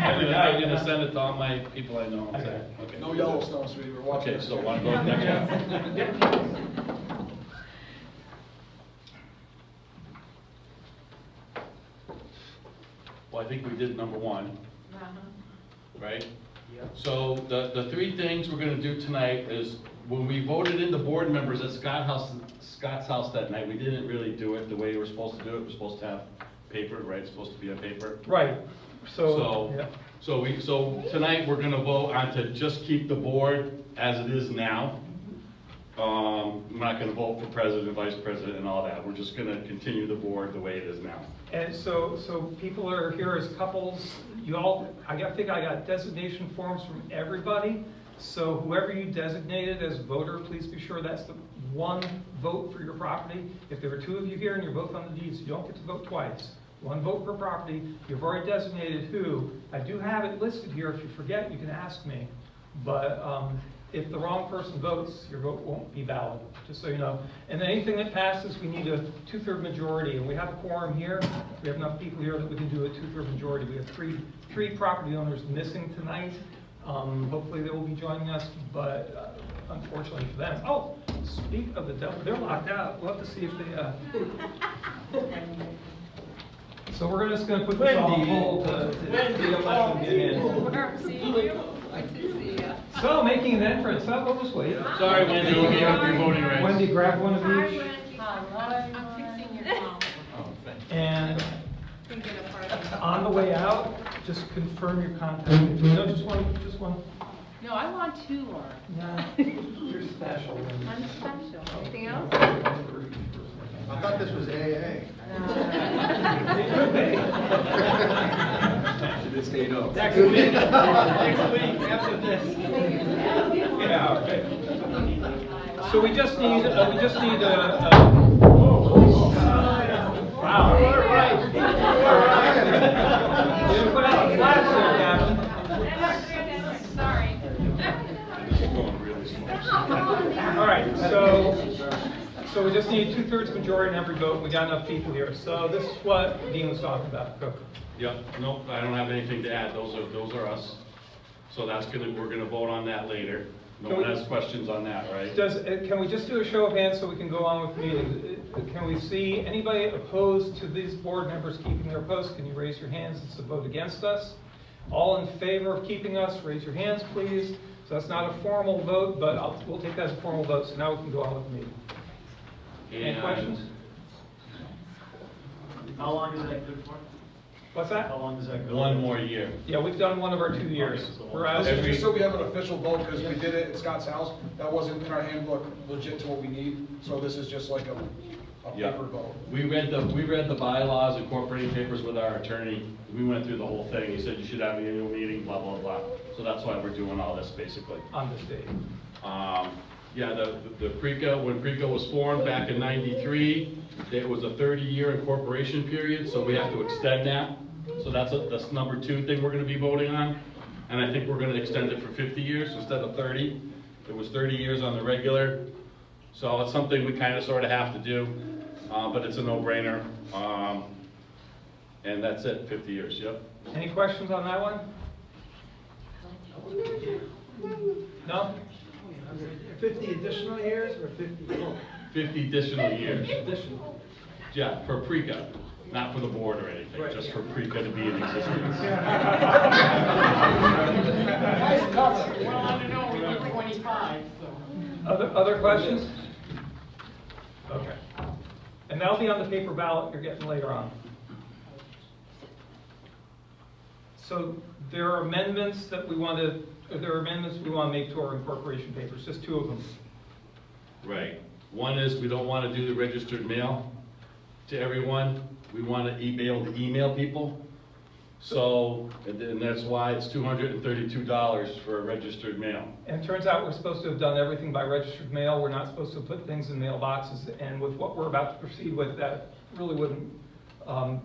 I'm gonna send it to all my people I know. Okay. Okay. No Yellowstone Street, we're watching. Okay, so want to go next one? Well, I think we did number one, right? So the three things we're gonna do tonight is, when we voted in the board members at Scott's house that night, we didn't really do it the way we were supposed to do it. We're supposed to have paper, right? It's supposed to be on paper. Right. So, yeah. So tonight we're gonna vote on to just keep the board as it is now. I'm not gonna vote for president, vice president, and all that. We're just gonna continue the board the way it is now. And so people are here as couples. You all, I think I got designation forms from everybody. So whoever you designated as voter, please be sure that's the one vote for your property. If there are two of you here and you're both on the deeds, you don't get to vote twice. One vote per property. You've already designated who. I do have it listed here. If you forget, you can ask me. But if the wrong person votes, your vote won't be valid, just so you know. And anything that passes, we need a 2/3 majority. And we have a quorum here. We have enough people here that we can do a 2/3 majority. We have three property owners missing tonight. Hopefully they will be joining us, but unfortunately for them. Oh, speak of the devil, they're locked out. We'll have to see if they... So we're just going to put this on hold to let them get in. Seeing you. Good to see you. So, making an entrance, we'll just wait. Sorry, Wendy, you gave up your voting rights. Wendy, grab one of Hi, each. Wendy. I'm fixing your phone. And Can get a part of it. on the way out, just confirm your contact. No, just one. No, I want two more. No, you're special. Wendy. I'm special. Anything else? I thought this was AA. It could be. Should have stayed up. Next week after this. Yeah, okay. So we just need wow. All right. You put out the flags there, Captain. Sorry. All right, so we just need 2/3 majority in every vote. We got enough people here. So this is what Dean was talking about. Go. Yep, nope, I don't have anything to add, those are us. So we're gonna vote on that later. No one has questions on that, right? Can we just do a show of hands so we can go on with the meeting? Can we see anybody opposed to these board members keeping their posts? Can you raise your hands? It's a vote against us. All in favor of keeping us, raise your hands, please. So that's not a formal vote, but we'll take that as a formal vote, so now we can go on with the meeting. Any questions? How long is that good for? What's that? How long does that go? 1 more year. Yeah, we've done one of our 2 years. We're out. This is just so we have an official vote, because we did it at Scott's house. That wasn't in our handbook legit to what we need, so this is just like a Yeah. paper vote. We read the bylaws, incorporating papers with our attorney. We went through the whole thing. He said you should have an annual meeting, blah, blah, blah. So that's why we're doing all this, basically. On this date. Yeah, the PRECA, when PRECA was formed back in '93, it was a 30-year incorporation period, so we have to extend that. So that's number 2 thing we're gonna be voting on. And I think we're gonna extend it for 50 years instead of 30. It was 30 years on the regular. So it's something we kind of sort of have to do, but it's a no-brainer. And that's it, 50 years, yep. Any questions on that one? No? 50 additional years or 50 more? 50 additional years. Additional. Yeah, for PRECA, not for the board or anything, just for PRECA to be in existence. Nice cover. Well, I don't know, we did 25, so. Other questions? Okay. And that'll be on the paper ballot you're getting later on. So there are amendments that we want to make to our incorporation papers, just 2 of them. Right. One is we don't want to do the registered mail to everyone. We want to be able to email people. So, and that's why it's $232 for a registered mail. And it turns out we're supposed to have done everything by registered mail. We're not supposed to put things in mailboxes. And with what we're about to proceed with, that really wouldn't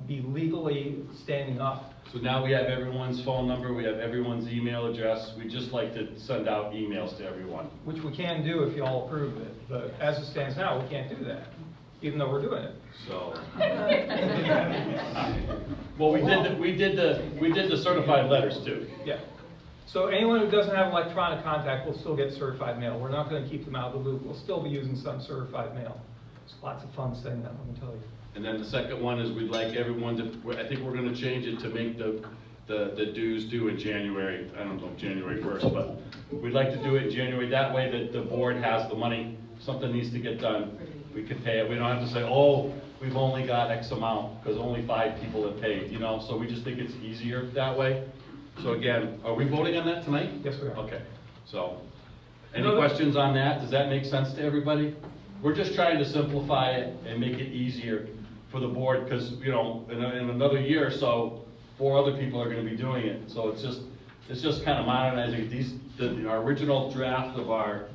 be legally standing up. So now we have everyone's phone number, we have everyone's email address. We just like to send out emails to everyone. Which we can do if you all approve it. But as it stands now, we can't do that, even though we're doing it. So. Well, we did the certified letters too. Yeah. So anyone who doesn't have electronic contact will still get certified mail. We're not gonna keep them out of the loop. We'll still be using some certified mail. It's lots of fun saying that, let me tell you. And then the second one is we'd like everyone to, I think we're gonna change it to make the dues due in January, I don't know, January 1st, but we'd like to do it in January. That way that the board has the money, something needs to get done, we can pay it. We don't have to say, oh, we've only got X amount, because only 5 people have paid, you know? So we just think it's easier that way. So again, are we voting on that tonight? Yes, we are. Okay, so, any No, questions on that? Does that make sense to everybody? We're just trying to simplify it and make it easier for the board, because, you know, in another year or so, 4 other people are gonna be doing it. So it's just kind of modernizing our original draft of our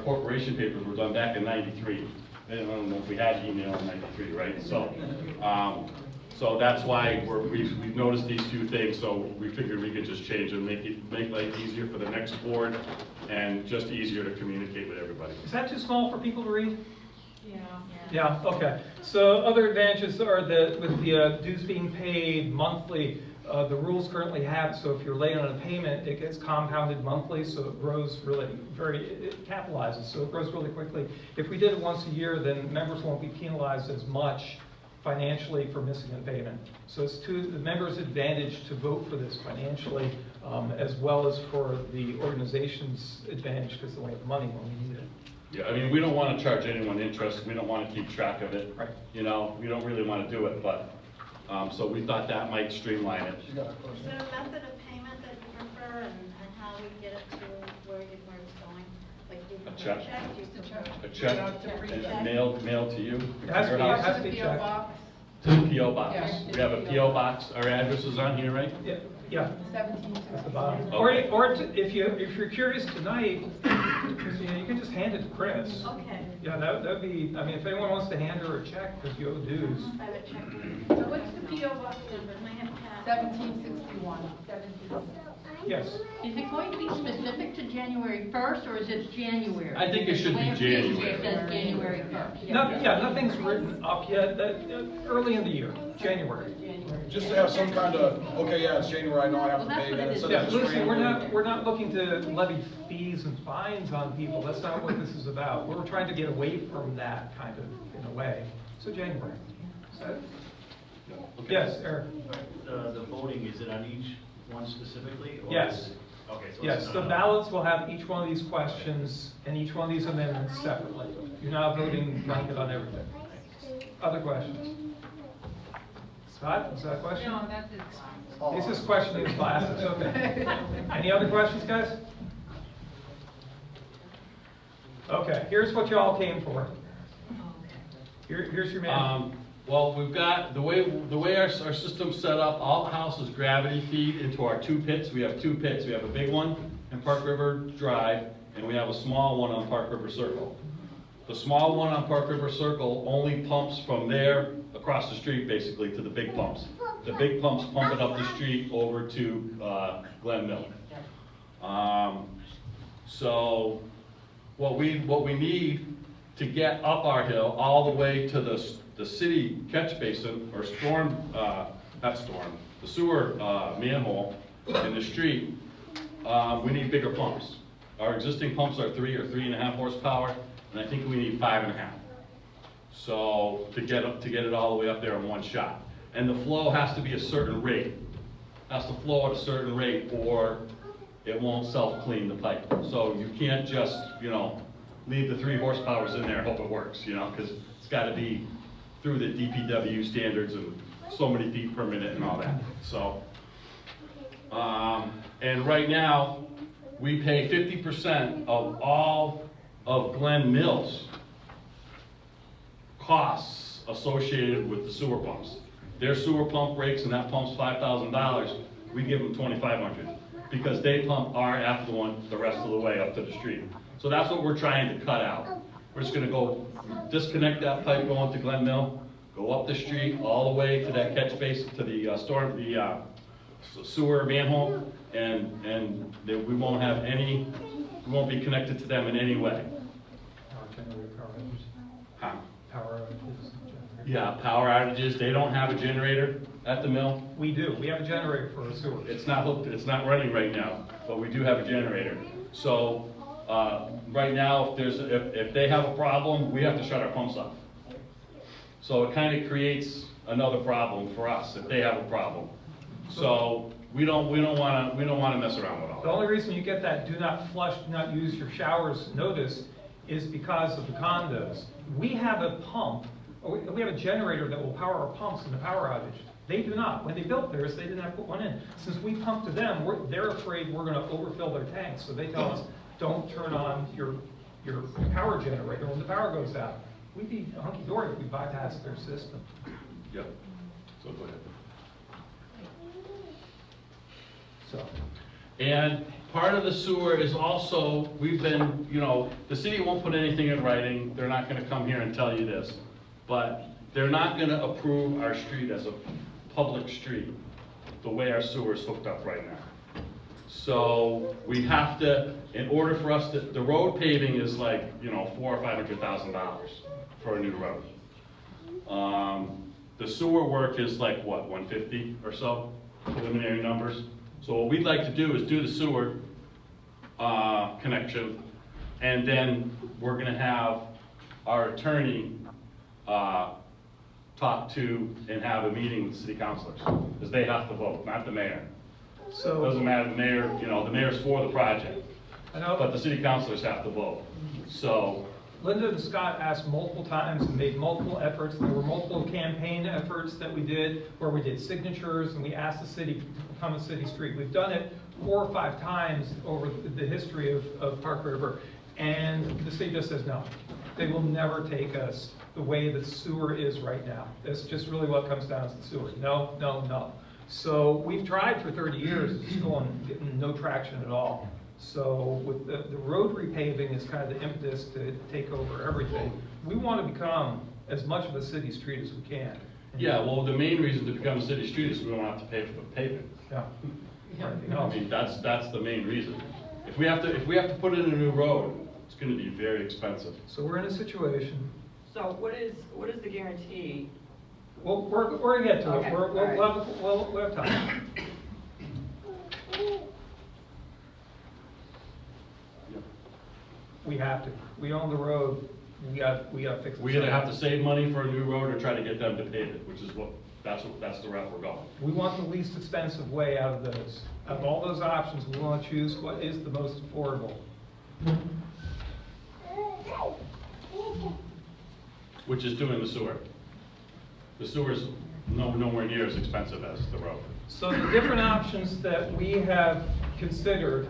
corporation papers were done back in '93. I don't know if we had email in '93, right? So that's why we've noticed these 2 things, so we figured we could just change and make life easier for the next board and just easier to communicate with everybody. Is that too small for people to read? Yeah. Yeah, okay. So other advantages are that with the dues being paid monthly, the rules currently have, so if you're late on a payment, it gets compounded monthly, so it grows really it capitalizes, so it grows really quickly. If we did it once a year, then members won't be penalized as much financially for missing a payment. So it's to the members' advantage to vote for this financially, as well as for the organization's advantage because they'll have money when we need it. Yeah, I mean, we don't want to charge anyone interest, we don't want to keep track of it. Right. You know, we don't really want to do it, but, so we thought that might streamline it. She's got a Is question. there a method of payment that you prefer and how we get it to where it's going? Like, do you prefer check. a check? Do you prefer? A check, and mailed to you. It has to be- Figure it has out to be PO checked. box, to the P.O. box. Yeah. We have a P.O. box, our address is on here, right? Yeah, yeah. 1760. At the bottom. Okay. If you're curious tonight, you can just hand it to Chris. Okay. Yeah, that'd be, I mean, if anyone wants to hand her a check because you owe dues. I have a check. So what's the PO box Number, number? I have Pat. 1761. 1761. Yes. Is it going to be specific to January 1st, or is it January? I think it should be The way it reads January. here says January 1st. Nothing's written up yet, early in the year, January. Just to have some kind of, okay, yeah, it's January, I know I have to Well, that's pay what that it is. instead Yeah, of just listen, randomly. we're not looking to levy fees and fines on people, that's not what this is about. We're trying to get away from that kind of, in a way. So January. Is that- Okay. Yes, Eric? The voting, is it on each one specifically? Or Yes. is it- Okay, so Yes, it's the not- ballots will have each one of these questions and each one of these amendments separately. You're not voting blanket on everything. Other questions? Scott, is that a question? No, that's it. He's just questioning his glasses, okay. Any other questions, guys? Okay, here's what you all came for. Here's your man. Well, we've got, the way our system's set up, all the houses gravity feed into our 2 pits. We have 2 pits. We have a big one in Park River Drive, and we have a small one on Park River Circle. The small one on Park River Circle only pumps from there across the street, basically, to the big pumps. The big pumps pump it up the street over to Glen Mill. So what we need to get up our hill all the way to the city catch basin or the sewer manhole in the street, we need bigger pumps. Our existing pumps are 3 or 3.5 horsepower, and I think we need 5.5. So to get it all the way up there in one shot. And the flow has to be a certain rate. Has to flow at a certain rate or it won't self-clean the pipe. So you can't just, leave the 3 horsepowers in there and hope it works, because it's gotta be through the DPW standards and so many feet per minute and all that. So, and right now, we pay 50% of all of Glen Mills costs associated with the sewer pumps. Their sewer pump breaks and that pump's $5,000, we give them $2,500 because they pump our effluent the rest of the way up to the street. So that's what we're trying to cut out. We're just gonna go disconnect that pipe going to Glen Mill, go up the street all the way to that catch basin, to the sewer manhole, and we won't have any, we won't be connected to them in any way. Huh? Power outages. Yeah, power outages, they don't have a generator. At the mill? We do. We have a generator for our sewer. It's not hooked, it's not running right now, but we do have a generator. So, right now, if they have a problem, we have to shut our pumps off. So it kind of creates another problem for us if they have a problem. So we don't wanna mess around with all The that. only reason you get that do not flush, do not use your showers notice is because of the condos. We have a pump, or we have a generator that will power our pumps in the power outage. They do not. When they built theirs, they didn't have to put one in. Since we pump to them, they're afraid we're gonna overfill their tanks, so they tell us, don't turn on your power generator when the power goes out. We'd be hunky-dory if we bypassed their system. Yep, so go ahead. So, And part of the sewer is also, we've been, the city won't put anything in writing, they're not gonna come here and tell you this, but they're not gonna approve our street as a public street, the way our sewer is hooked up right now. So we have to, in order for us to, the road paving is like, $400,000 or $500,000 for a new road. The sewer work is like, what, 150 or so, preliminary numbers? So what we'd like to do is do the sewer connection, and then we're gonna have our attorney talk to and have a meeting with the city councilors, because they have to vote, not the mayor. so. Doesn't matter, the mayor, the mayor's for the project, I know. but the city councilors have to vote. So, Linda and Scott asked multiple times and made multiple efforts. There were multiple campaign efforts that we did where we did signatures and we asked the city to become a city street. We've done it 4 or 5 times over the history of Park River, and the city just says no. They will never take us the way the sewer is right now. That's just really what comes down to the sewer. No, no, no. So we've tried for 30 years, it's getting no traction at all. So with the road repaving is kind of the impetus to take over everything. We want to become as much of a city street as we can. yeah, well, the main reason to become a city street is we don't have to pay for the paving. Yeah. Everything I else. mean, that's the main reason. If we have to put in a new road, it's gonna be very expensive. So we're in a situation, So what is the guarantee? well, we're gonna get to it. Okay, We'll all right. we'll have time. We have to. We own the road. We got to fix it. We either have to save money for a new road or try to get them to pave it, which is that's the route we're going. We want the least expensive way out of those. Of all those options, we want to choose what is the most affordable. Which is doing the sewer. The sewer's nowhere near as expensive as the road. So the different options that we have considered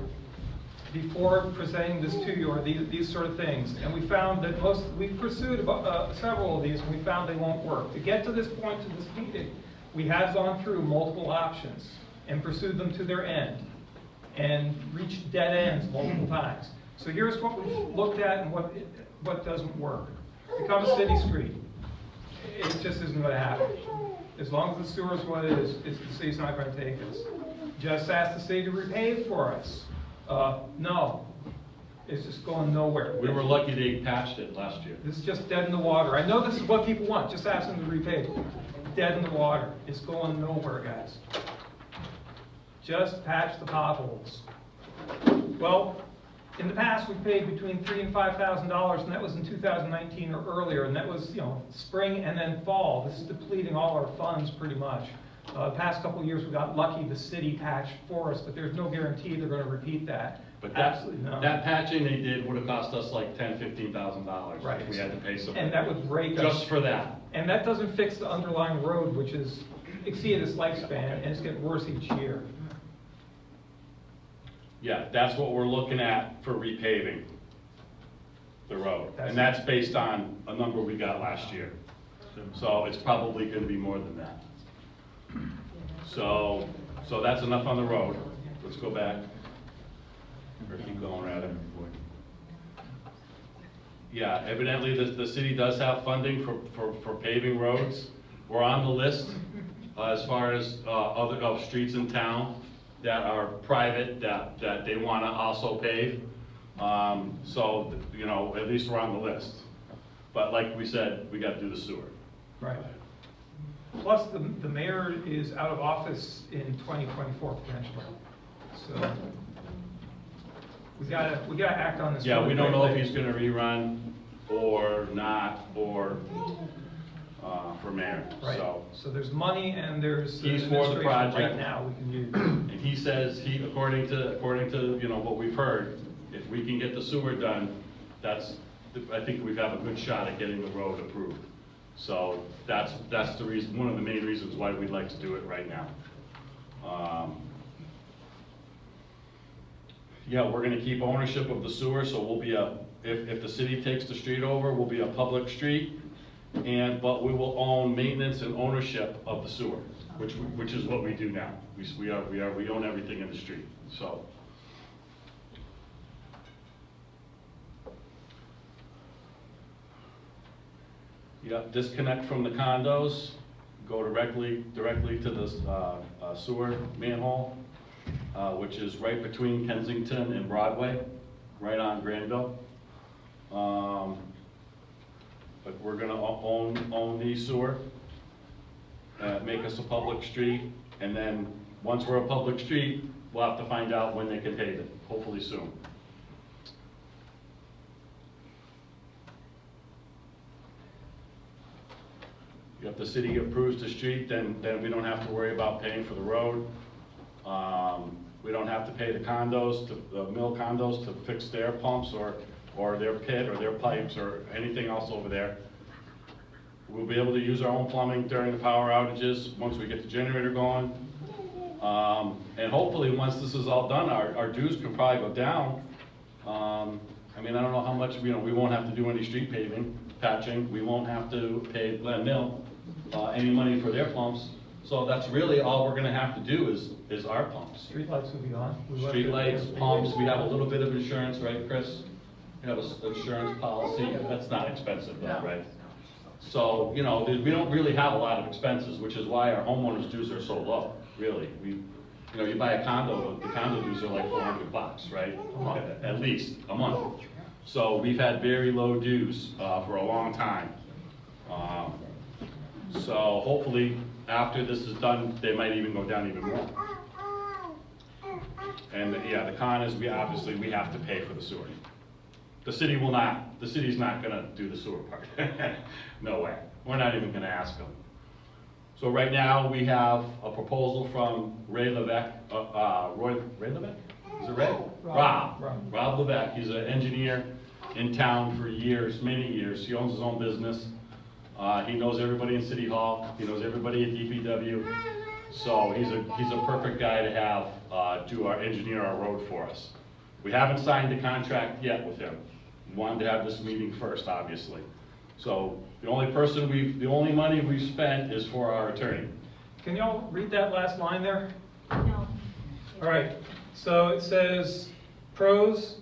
before presenting this to you are these sort of things. And we found that we've pursued several of these, and we found they won't work. To get to this point, to this meeting, we have gone through multiple options and pursued them to their end and reached dead ends multiple times. So here's what we've looked at and what doesn't work. Become a city street. It just isn't going to happen. As long as the sewer is what it is, the city's not going to take us. Just ask the city to repave for us. No, it's just going nowhere. We were lucky they patched it last year. This is just dead in the water. I know this is what people want, just ask them to repave. Dead in the water. It's going nowhere, guys. Just patch the potholes. Well, in the past, we paid between $3,000 and $5,000, and that was in 2019 or earlier, and that was, spring and then fall. This is depleting all our funds pretty much. The past couple of years, we got lucky, the city patched for us, but there's no guarantee they're going to repeat that. But Absolutely no. that patching they did would have cost us like $10,000, $15,000. Right. If we had to pay somebody. And that would break us. Just for that. And that doesn't fix the underlying road, which is exceeded its lifespan, and it's getting worse each year. Yeah, that's what we're looking at for repaving the road. And that's based on a number we got last year. So it's probably gonna be more than that. So that's enough on the road. Let's go back. Or keep going rather. Yeah, evidently the city does have funding for paving roads. We're on the list as far as other streets in town that are private that they want to also pave. So, at least we're on the list. But like we said, we got to do the sewer. Right. Plus, the mayor is out of office in 2024 potentially. So we gotta act on this. Yeah, really we don't know if quickly. he's gonna rerun or not, or, for mayor, Right, so. so there's money and there's He's for the administration project. right now we can use. And he says, according to, you know, what we've heard, if we can get the sewer done, I think we have a good shot at getting the road approved. So that's the reason, one of the main reasons why we'd like to do it right now. Yeah, we're gonna keep ownership of the sewer, so we'll be if the city takes the street over, we'll be a public street, but we will own maintenance and ownership of the sewer, which is what we do now. We own everything in the street, so. Yeah, disconnect from the condos, go directly to the sewer manhole, which is right between Kensington and Broadway, right on Granville. But we're gonna own the sewer, make us a public street, and then, once we're a public street, we'll have to find out when they can pave it, hopefully soon. If the city approves the street, then we don't have to worry about paying for the road. We don't have to pay the condos, the mill condos to fix their pumps or their pit or their pipes or anything else over there. We'll be able to use our own plumbing during the power outages, once we get the generator going. And hopefully, once this is all done, our dues can probably go down. I mean, I don't know how much, we won't have to do any street paving, patching. We won't have to pay Glen Mill any money for their pumps. So that's really all we're gonna have to do is our pumps. Streetlights will be on. We want Streetlights, to- pumps, we have a little bit of insurance, right, Chris? We have an insurance policy, that's not expensive though, right? So, we don't really have a lot of expenses, which is why our homeowners dues are so low, really. You buy a condo, the condo dues are like $400, right? At least, a month. So we've had very low dues for a long time. So hopefully, after this is done, they might even go down even more. And yeah, the con is we have to pay for the sewer. The city's not gonna do the sewer part. No way. We're not even gonna ask them. So right now, we have a proposal from Ray Levesque, Ray Levesque? Is it Ray? Rob Levesque. He's an engineer in town for years, many years. He owns his own business. He knows everybody in City Hall. He knows everybody at DPW. So he's a perfect guy to have engineer our road for us. We haven't signed the contract yet with him. We wanted to have this meeting first, obviously. So the only money we've spent is for our attorney. Can y'all read that last line there? No. All right, so it says pros,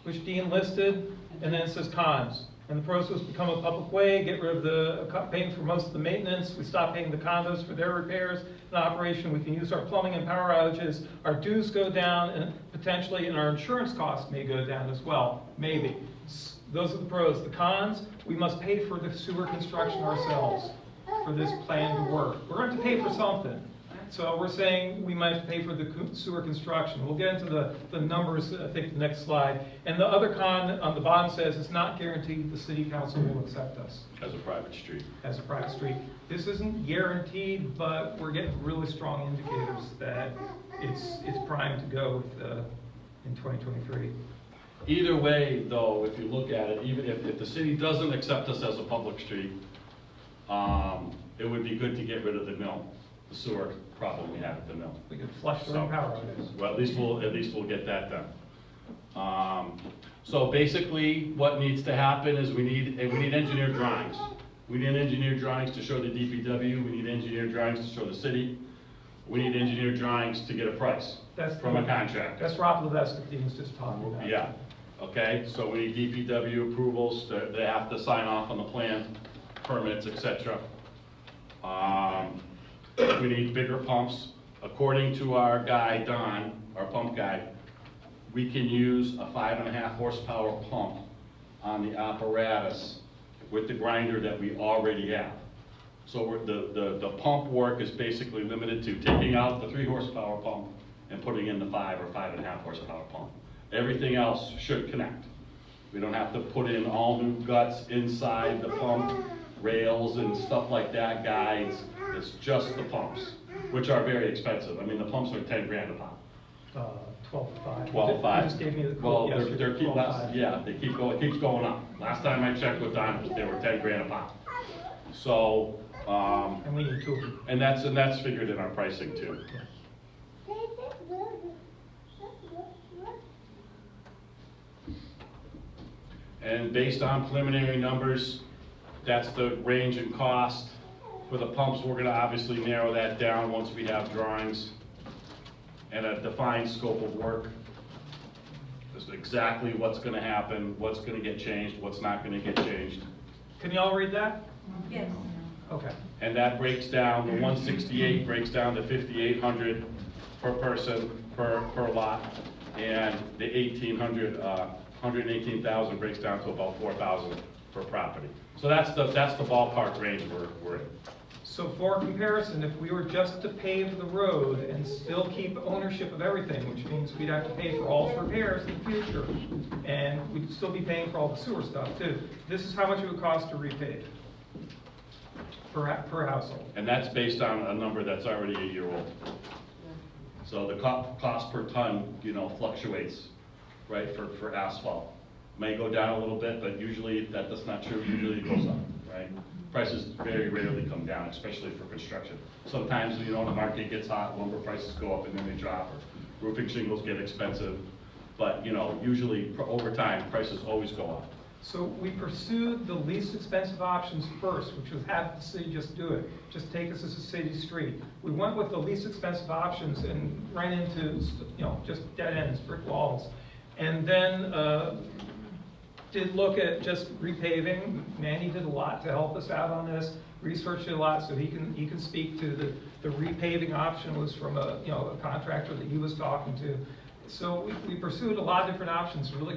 which Dean listed, and then it says cons. And the pros was become a public way, get rid of paying for most of the maintenance, we stop paying the condos for their repairs and operation, we can use our plumbing and power outages, our dues go down, and potentially, and our insurance costs may go down as well, maybe. Those are the pros. The cons, we must pay for the sewer construction ourselves for this plan to work. We're going to pay for something. So we're saying we might pay for the sewer construction. We'll get into the numbers, I think, the next slide. And the other con on the bottom says it's not guaranteed the city council will accept us. As a private street. As a private street. This isn't guaranteed, but we're getting really strong indicators that it's primed to go with, in 2023. Either way, though, if you look at it, even if the city doesn't accept us as a public street, it would be good to get rid of the mill, the sewer problem we have at the mill. We could flush during power outages. Well, at least we'll get that done. So basically, what needs to happen is we need engineered drawings. We need engineered drawings to show the DPW. We need engineered drawings to show the city. We need engineered drawings to get a price from a contractor. That's Rob Levesque that Dean's just talking about. Yeah. Okay, so we need DPW approvals. They have to sign off on the plan, permits, etc. We need bigger pumps. According to our guy, Don, our pump guy, we can use a 5.5 horsepower pump on the apparatus with the grinder that we already have. So the pump work is basically limited to taking out the 3 horsepower pump and putting in the 5 or 5.5 horsepower pump. Everything else should connect. We don't have to put in all new guts inside the pump, rails and stuff like that, guides. It's just the pumps, which are very expensive. I mean, the pumps are 10 grand a pop. 12.5. 12.5. You just gave me the Well, quote yesterday, they're keep, 12.5. yeah, they keep going, it keeps going up. Last time I checked with Don, they were 10 grand a pop. So, And we need 2 of them. and that's figured in our pricing too. And based on preliminary numbers, that's the range in cost. For the pumps, we're gonna obviously narrow that down once we have drawings and a defined scope of work. Just exactly what's gonna happen, what's gonna get changed, what's not gonna get changed. Can you all read that? Yes. Okay. And that breaks down, the 168 breaks down to 5,800 per person, per lot. And the 118,000 breaks down to about 4,000 per property. So that's the ballpark range we're in. So for comparison, if we were just to pave the road and still keep ownership of everything, which means we'd have to pay for all the repairs in the future, and we'd still be paying for all the sewer stuff too, this is how much it would cost to repave per household. And that's based on a number that's already a year old. So the cost per ton, fluctuates, right, for asphalt. May go down a little bit, but usually that's not true, usually it goes up, right? Prices very rarely come down, especially for construction. Sometimes, the market gets hot, lumber prices go up and then they drop, or roofing shingles get expensive. But, usually over time, prices always go up. So we pursued the least expensive options first, which was have the city just do it, just take us as a city street. We went with the least expensive options and ran into, just dead ends, brick walls. And then did look at just repaving. Manny did a lot to help us out on this, researched it a lot, so he can speak to the repaving option was from a contractor that he was talking to. So we pursued a lot of different options. It really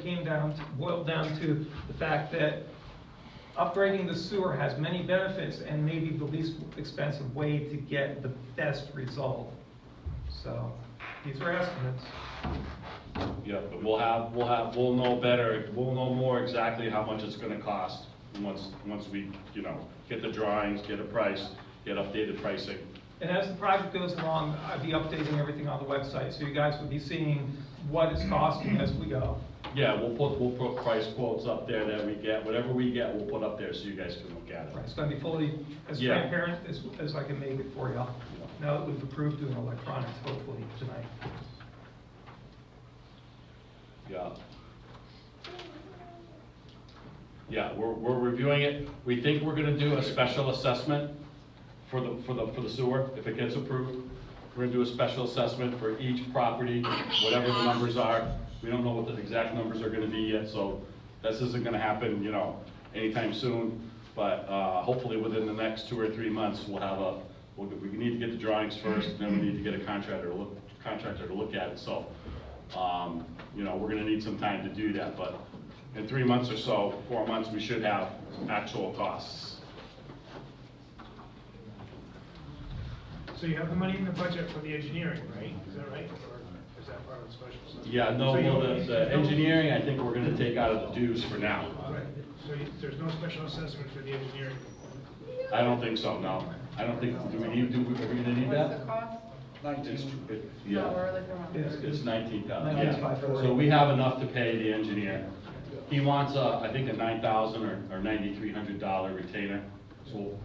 boiled down to the fact that upgrading the sewer has many benefits and maybe the least expensive way to get the best result. So these are estimates. Yeah, but we'll know better, we'll know more exactly how much it's gonna cost once we, get the drawings, get a price, get updated pricing. And as the project goes along, I'll be updating everything on the website, so you guys will be seeing what it's costing as we go. Yeah, we'll put price quotes up there that we get, whatever we get, we'll put up there so you guys can look at it. It's gonna be fully as Yeah. transparent as I can make it for y'all. Now that we've approved doing electronics, hopefully tonight. Yeah. Yeah, we're reviewing it. We think we're gonna do a special assessment for the sewer, if it gets approved. We're gonna do a special assessment for each property, whatever the numbers are. We don't know what the exact numbers are gonna be yet, so this isn't gonna happen, anytime soon. But hopefully within the next 2 or 3 months, we need to get the drawings first, and then we need to get a contractor to look at it. So, we're gonna need some time to do that, but in 3 months or so, 4 months, we should have actual costs. So you have the money in the budget for the engineering, right? Is that right? Or is that part of the special stuff? Yeah, no, So you well, don't- the engineering, I think we're gonna take out of the dues for now. Right. So there's no special assessment for the engineering? I don't think so, no. I don't think, are we gonna need What's the that? cost? 19. No, Yeah, we're looking around. it's 19,000, Nineteen yeah. five forty. So we have enough to pay the engineer. He wants I think a $9,000 or $9,300 retainer. So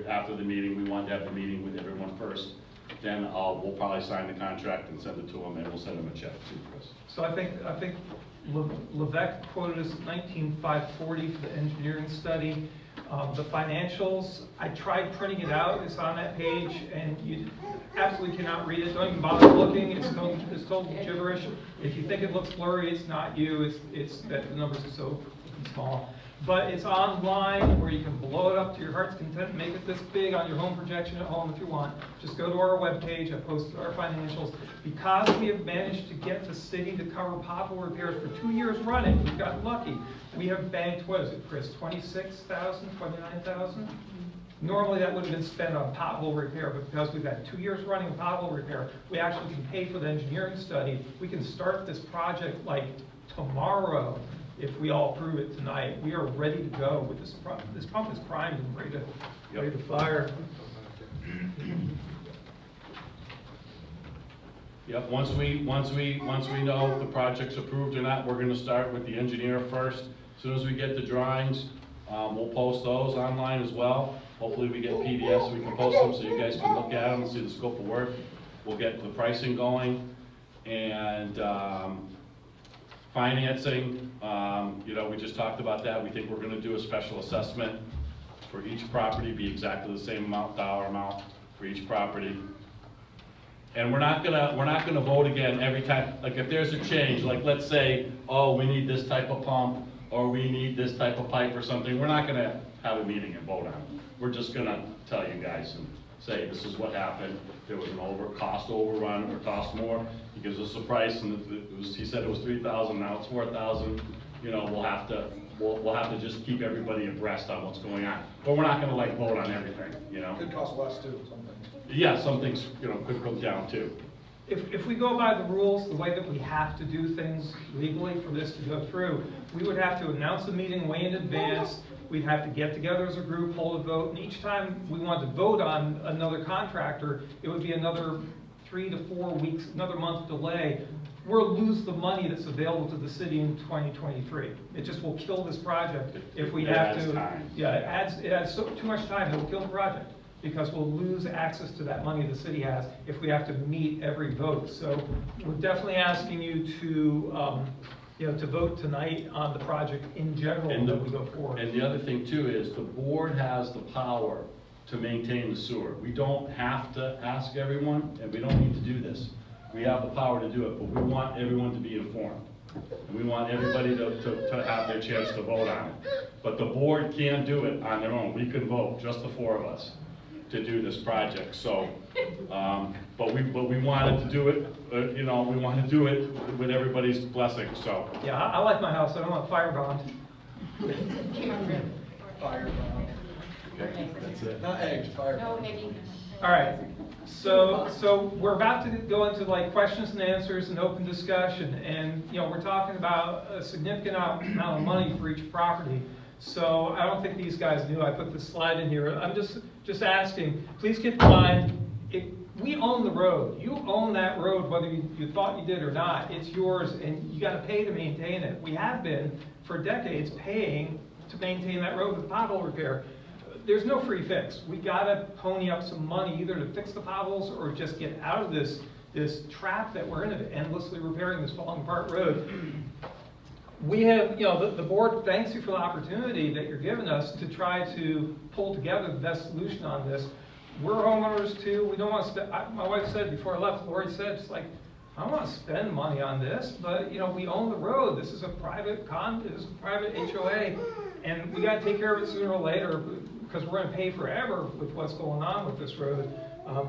after the meeting, we want to have the meeting with everyone first. Then we'll probably sign the contract and send it to him, and we'll send him a check too, Chris. So I think Levesque quoted us 19,540 for the engineering study. The financials, I tried printing it out, it's on that page, and you absolutely cannot read it. Don't even bother looking, it's total gibberish. If you think it looks blurry, it's not you, it's that the numbers are so small. But it's online where you can blow it up to your heart's content, make it this big on your home projection at home if you want. Just go to our webpage, I posted our financials. Because we have managed to get the city to cover pothole repairs for 2 years running, we've gotten lucky. We have banked, what is it, Chris, 26,000, 29,000? Normally, that would have been spent on pothole repair, but because we've had 2 years running of pothole repair, we actually can pay for the engineering study. We can start this project like tomorrow if we all approve it tonight. We are ready to go with this this pump is primed and ready to fire. Yep, once we know if the project's approved or not, we're gonna start with the engineer first. As soon as we get the drawings, we'll post those online as well. Hopefully we get PDFs, so we can post them so you guys can look at them and see the scope of work. We'll get the pricing going, and financing, you know, we just talked about that. We think we're gonna do a special assessment for each property, be exactly the same amount, dollar amount for each property. And we're not gonna vote again every time. Like if there's a change, like let's say, oh, we need this type of pump, or we need this type of pipe or something, we're not gonna have a meeting and vote on it. We're just gonna tell you guys and say, this is what happened. There was an cost overrun or cost more. He gives us a price, and he said it was 3,000, now it's 4,000. You know, we'll have to just keep everybody abreast on what's going on. But we're not gonna like vote on everything, you know? Could cost less too, some things. Yeah, some things, you know, could go down too. If we go by the rules, the way that we have to do things legally for this to go through, we would have to announce the meeting way in advance. We'd have to get together as a group, hold a vote, and each time we wanted to vote on another contractor, it would be another 3 to 4 weeks, another month delay. We'll lose the money that's available to the city in 2023. It just will kill this project if we have to. It adds time. Yeah, it adds too much time, it will kill the project, because we'll lose access to that money the city has if we have to meet every vote. So we're definitely asking you to, to vote tonight on the project in general that we go forward. And the other thing too is the board has the power to maintain the sewer. We don't have to ask everyone, and we don't need to do this. We have the power to do it, but we want everyone to be informed. And we want everybody to have their chance to vote on it. But the board can't do it on their own. We can vote, just the 4 of us, to do this project. So, but we wanted to do it, we want to do it with everybody's blessing, so. Yeah, I like my house, I don't want firebombed. Fire, Okay, that's it. not eggs, fire. No, Eddie. All right, so we're about to go into like questions and answers and open discussion, and we're talking about a significant amount of money for each property. So I don't think these guys knew I put this slide in here. I'm just asking, please keep in mind, we own the road. You own that road, whether you thought you did or not. It's yours, and you got to pay to maintain it. We have been for decades paying to maintain that road with pothole repair. There's no free fix. We gotta pony up some money either to fix the potholes or just get out of this trap that we're in of endlessly repairing this falling apart road. We have, the board thanks you for the opportunity that you're giving us to try to pull together the best solution on this. We're homeowners too. We don't want to spend, my wife said before I left, Lori said, it's like, I don't want to spend money on this, but we own the road. This is a private this is a private HOA, and we got to take care of it sooner or later, because we're going to pay forever with what's going on with this road.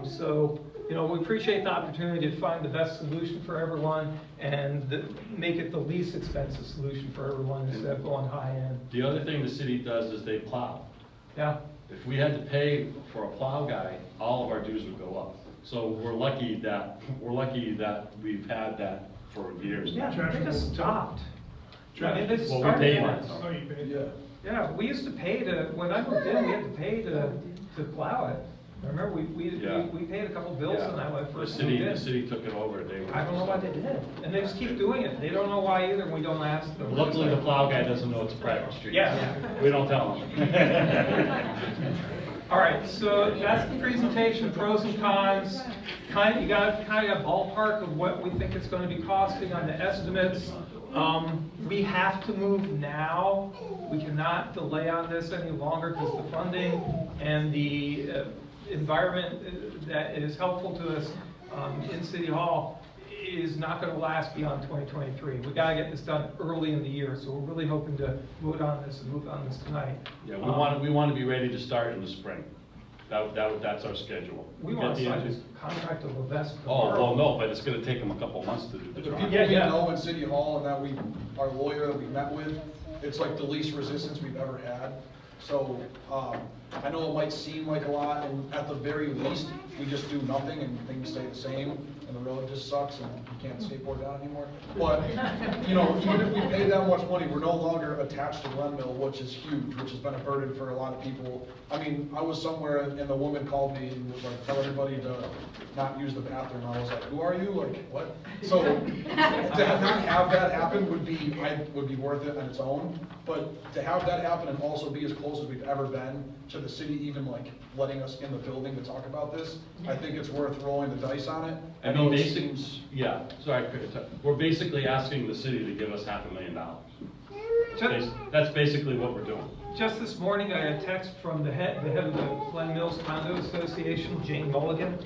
So, we appreciate the opportunity to find the best solution for everyone and make it the least expensive solution for everyone instead of going high end. The other thing the city does is they plow. Yeah. If we had to pay for a plow guy, all of our dues would go up. So we're lucky that we've had that for years now. Yeah, they just stopped. I mean, they Well, we started paid once. it. Oh, you paid? Yeah. Yeah, we used to pay when I moved in, we had to pay to plow it. I remember Yeah. we paid a couple bills Yeah. when I went The first moved in. city took it over. I don't know why they did. And they just keep doing it. They don't know why either, and we don't ask them. Luckily, the plow guy doesn't know it's a private street. Yeah. We don't tell him. All right, so that's the presentation, pros and cons. You got kind of a ballpark of what we think it's going to be costing on the estimates. We have to move now. We cannot delay on this any longer because the funding and the environment that is helpful to us in City Hall is not going to last beyond 2023. We got to get this done early in the year, so we're really hoping to vote on this and move on this tonight. Yeah, we want to be ready to start in the spring. That's our schedule. We want to sign this contract of Levesque. Oh, well, no, but it's going to take them a couple months to do the The drawing. people we know in City Hall and that our lawyer that we met with, it's like the least resistance we've ever had. So, I know it might seem like a lot, and at the very least, we just do nothing and things stay the same, and the road just sucks, and you can't skateboard down anymore. But, you know, even if we pay that much money, we're no longer attached to Glen Mill, which is huge, which has been a burden for a lot of people. I mean, I was somewhere, and the woman called me and was like, tell everybody to not use the bathroom. I was like, who are you? Like, what? So, to not have that happen would be worth it on its own. But to have that happen and also be as close as we've ever been to the city, even like letting us in the building to talk about this, I think it's worth rolling the dice on it. I know mean, it basically, seems- yeah, sorry, we're basically asking the city to give us $500,000. That's basically what we're doing. Just this morning, I had a text from the head of the Glen Mills Condo Association, Jane Mulligan,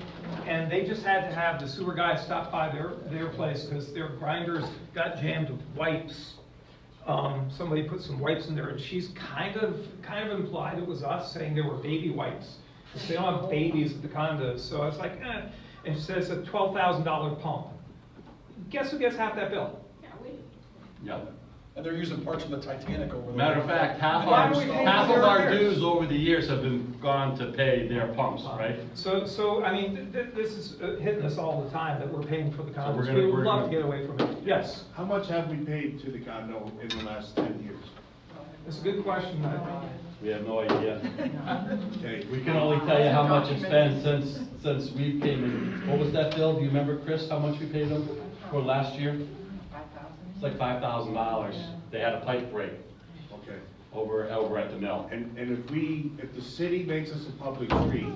and they just had to have the sewer guy stop by their place because their grinders got jammed with wipes. Somebody put some wipes in there, and she's kind of implied it was us, saying there were baby wipes. Because they don't have babies at the condos, so I was like, eh. And she says a $12,000 pump. Guess who gets half that bill? Yeah, we, Yeah. And they're using parts from the Titanic over there. Matter of fact, half Why are we paying of their our repairs? dues over the years have been gone to pay their pumps, right? So I mean, this is hitting us all the time, that we're paying for the we're condos. gonna- We would we're love gonna- to get away from it. Yes, How much have we paid to the condo in the last 10 years? it's a good question. We have no idea. Okay. We can only tell you how much it's been since we came in. What was that bill? Do you remember, Chris, how much we paid them for last year? It's like $5,000. They had a pipe break Okay. over at the mill. And if the city makes us a public street,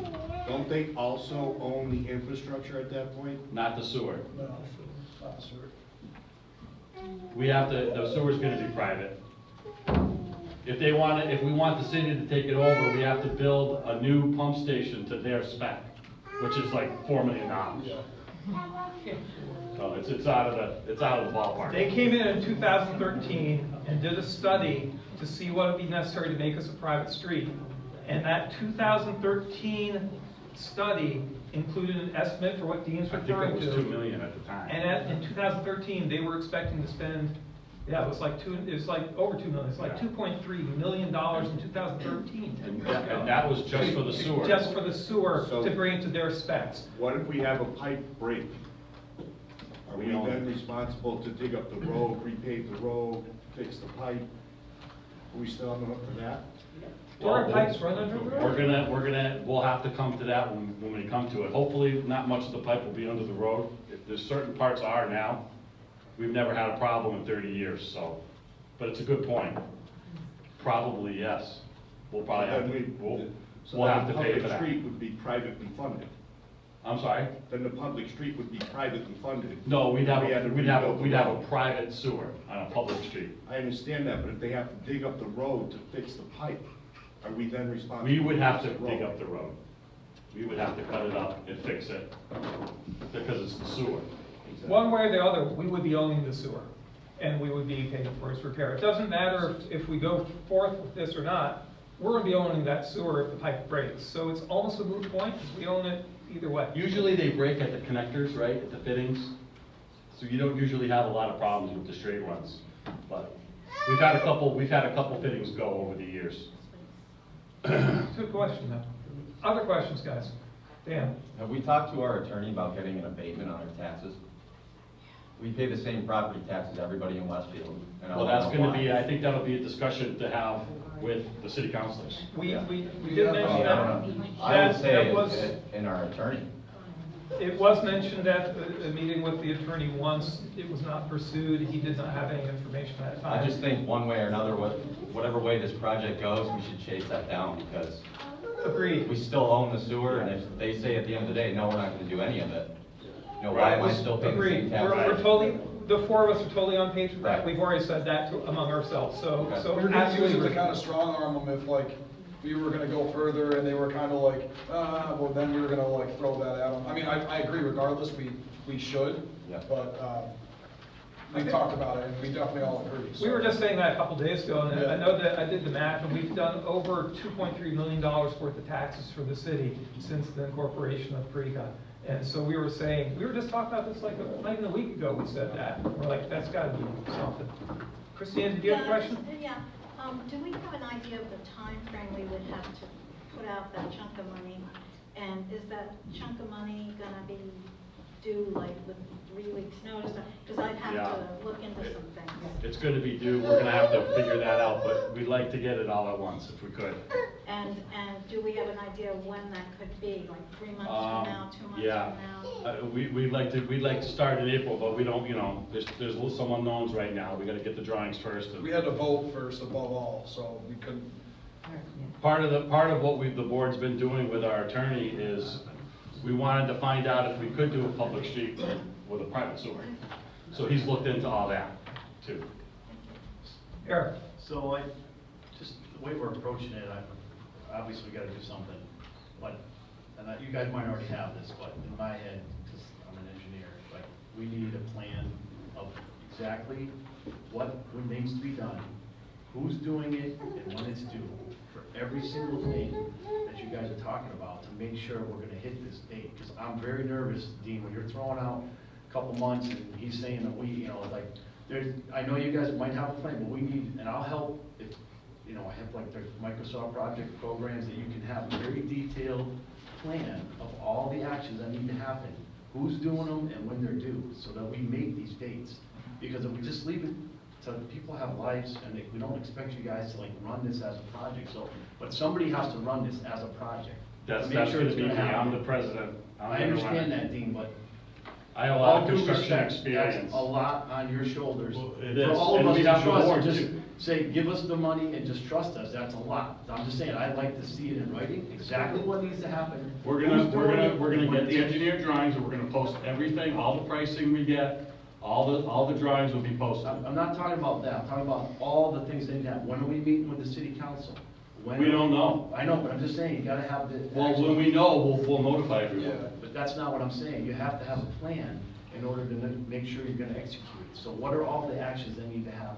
don't they also own the infrastructure at that point? Not the sewer. No, not the sewer. We have to, the sewer's gonna be private. If we want the city to take it over, we have to build a new pump station to their spec, which is like $4 million. So it's out of the ballpark. They came in 2013 and did a study to see what would be necessary to make us a private street. And that 2013 study included an estimate for what Dean's I think referring it was to. $2 million at the time. And in 2013, they were expecting to spend, yeah, it was like over $2 million. It's like Yeah. $2.3 million in 2013. And that was just for the sewer. Just for the sewer, So- to bring it to their specs. What if we have a pipe break? Are we We own then it. responsible to dig up the road, repave the road, fix the pipe? Are we still on the hook for that? Do our pipes run under the road? We'll have to come to that when we come to it. Hopefully, not much of the pipe will be under the road. If there's certain parts are now. We've never had a problem in 30 years, so, but it's a good point. Probably, yes. We'll probably have to, we'll have to pay for The public that. street would be privately funded. I'm sorry? Then the public street would be privately funded. No, we'd have We had to a rebuild the road. private sewer on a public street. I understand that, but if they have to dig up the road to fix the pipe, are we then responsible? We would have to fix the dig road? up the road. We would have to cut it up and fix it, because it's the sewer. One way or the other, we would be owning the sewer, and we would be paying for its repair. It doesn't matter if we go forth with this or not, we're gonna be owning that sewer if the pipe breaks. So it's almost a moot point, because we own it either way. Usually they break at the connectors, right, at the fittings. So you don't usually have a lot of problems with the straight runs. But we've had a couple fittings go over the years. Good question, though. Other questions, guys? Dan? Have we talked to our attorney about getting an abatement on our taxes? We pay the same property taxes everybody in Westfield. And I Well, wanna that's know gonna why. be, I think that'll be a discussion to have with the city councilors. We did I mention mean, that. I would That say was- in our attorney. It was mentioned at a meeting with the attorney once. It was not pursued. He did not have any information at the time. I just think one way or another, whatever way this project goes, we should chase that down because Agreed. we still own the sewer, and if they say at the end of the day, no, we're not gonna do any of it, you know, why am I still paying the same Agreed. tax? We're totally, the four of us are totally on page with that. Right. We've already said that among ourselves, so, Okay. so We were gonna use it to absolutely. kind of strong arm them if like, we were gonna go further and they were kind of like, well, then we were gonna like throw that at them. I mean, I agree regardless, we should, Yeah. but, we talked about it and we definitely all agree. so. We were just saying that a couple days ago, and Yeah. I know that I did the math, and we've done over $2.3 million worth of taxes for the city since the incorporation of PRECA. And so we were saying, we were just talking about this like not even a week ago, we said that. We're like, that's gotta be something. Christine, did you have a question? Yeah, do we have an idea of the time frame we would have to put out that chunk of money, and is that chunk of money gonna be due like with 3 weeks' notice? Because I'd have Yeah. to look into some things. It's gonna be due, we're gonna have to figure that out, but we'd like to get it all at once if we could. And do we have an idea of when that could be, like 3 months from now, 2 months Yeah. from now? We'd like to start in April, but we don't, you know, there's some unknowns right now. We gotta get the drawings first. We had to vote first above all, so we couldn't. Part of what the board's been doing with our attorney is, we wanted to find out if we could do a public street with a private sewer. So he's looked into all that, too. Eric? So just the way we're approaching it, obviously we gotta do something, but, you guys might already have this, but in my head, because I'm an engineer, like, we need a plan of exactly what needs to be done, who's doing it, and when it's due, for every single thing that you guys are talking about, to make sure we're gonna hit this date, because I'm very nervous, Dean, when you're throwing out a couple months, and he's saying that we, you know, like, I know you guys might have a plan, but we need, and I'll help if, you know, I have like the Microsoft project programs that you can have a very detailed plan of all the actions that need to happen, who's doing them and when they're due, so that we make these dates. Because if we just leave it to, people have lives, and we don't expect you guys to like run this as a project, so, but somebody has to run this as a project. That's Make sure gonna it's be me, happen. I'm the president. I'm I gonna run understand it. that, Dean, but I have a lot of all due construction respect, experience. that's a lot on your shoulders. Well, it For is, all of and us we to have the trust, board, and just too. say, give us the money and just trust us, that's a lot. I'm just saying, I'd like to see it in writing, exactly what needs to happen. We're who's gonna doing it, get when the it's- engineered drawings, and we're gonna post everything, all the pricing we get, all the drawings will be posted. I'm not talking about that, I'm talking about all the things that need to happen. When are we meeting with the city council? When We don't know. I know, but I'm just saying, you gotta have the. Well, when we know, we'll notify everyone. Yeah. But that's not what I'm saying, you have to have a plan in order to make sure you're gonna execute it. So what are all the actions that need to happen?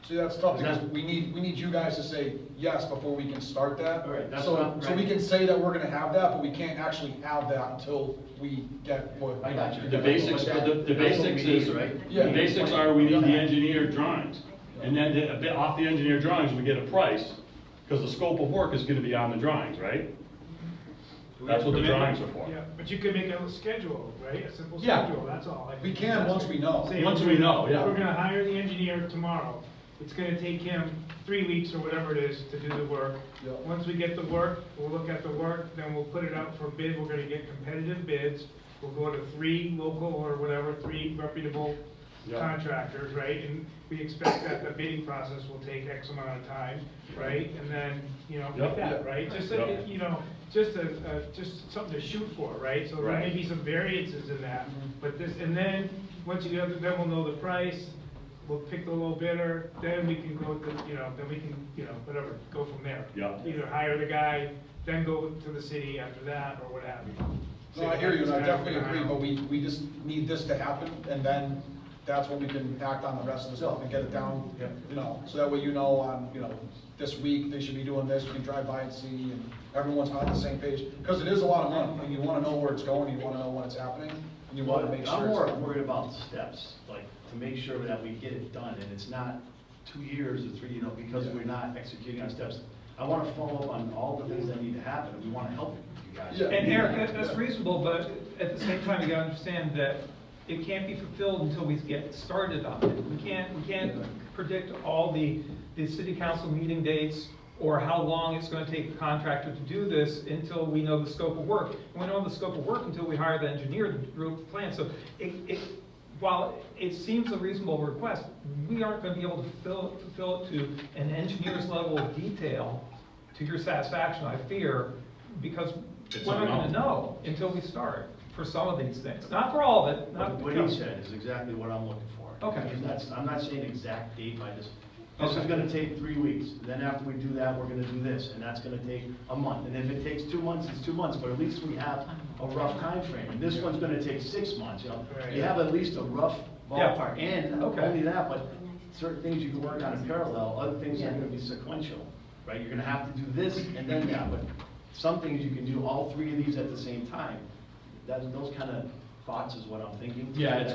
See, that's tough, because we need you guys to say yes before we can start that. All right, that's So, what I'm- so we can say that we're gonna have that, but we can't actually have that until we get what. I got you. The basics, But that- the that's what we basics need, is, right? Yeah. the basics are, we need the engineered drawings. And then a bit off the engineered drawings, we get a price, because the scope of work is gonna be on the drawings, right? That's what the drawings are for. Yeah, but you could make a schedule, right, a simple Yeah. schedule, that's all. Like, We can, once we know. say Once we know, We're yeah. gonna hire the engineer tomorrow, it's gonna take him 3 weeks or whatever it is to do the work. Yeah. Once we get the work, we'll look at the work, then we'll put it out for bid, we're gonna get competitive bids. We'll go to 3 local or whatever, 3 reputable Yeah. contractors, right? And we expect that the bidding process will take X amount of time, right? And then, you know, Yep. like that, right? Just, Yep. you know, just something to shoot for, right? So there may Right. be some variances in that, Mm-hmm. but this, and then, once you have, then we'll know the price, we'll pick the low bidder, then we can go to, you know, then we can, you know, whatever, go from there. Yeah. Either hire the guy, then go to the city after that, or what have you. No, I hear you, and I definitely agree, but we just need this to happen, and then that's when we can act on the rest of the stuff and get it down, you know, so that way you know on, you know, this week, they should be doing this, you can drive by and see, and everyone's on the same page, because it is a lot of money, and you wanna know where it's going, you wanna know when it's happening, and you wanna make sure. I'm it's more happening. worried about the steps, like, to make sure that we get it done, and it's not 2 years or 3, you know, because we're not executing our steps. I wanna follow up on all the things that need to happen, and we wanna help you guys. Yeah. And Eric, that's reasonable, but at the same time, you gotta understand that it can't be fulfilled until we get started on it. We can't predict all the city council meeting dates or how long it's gonna take the contractor to do this until we know the scope of work. And we know the scope of work until we hire the engineer to do the plan. So while it seems a reasonable request, we aren't gonna be able to fulfill it to an engineer's level of detail to your satisfaction, I fear, because It's we're not gonna unknown. know until we start for some of these things. Not for all of it, not. What he said is exactly what I'm looking for. Okay. I'm not saying exact date by this. This is gonna take 3 weeks, then after we do that, we're gonna do this, and that's gonna take a month. And if it takes 2 months, it's 2 months, but at least we have a rough time frame. And this one's gonna take 6 months, you know? Right. You have at least a rough Yeah. ballpark, and not Okay. only that, but certain things you can work on in parallel, other things are gonna be sequential, right? You're gonna have to do this and then that, but some things you can do all 3 of these at the same time. Those kind of thoughts is what I'm thinking. Yeah, it's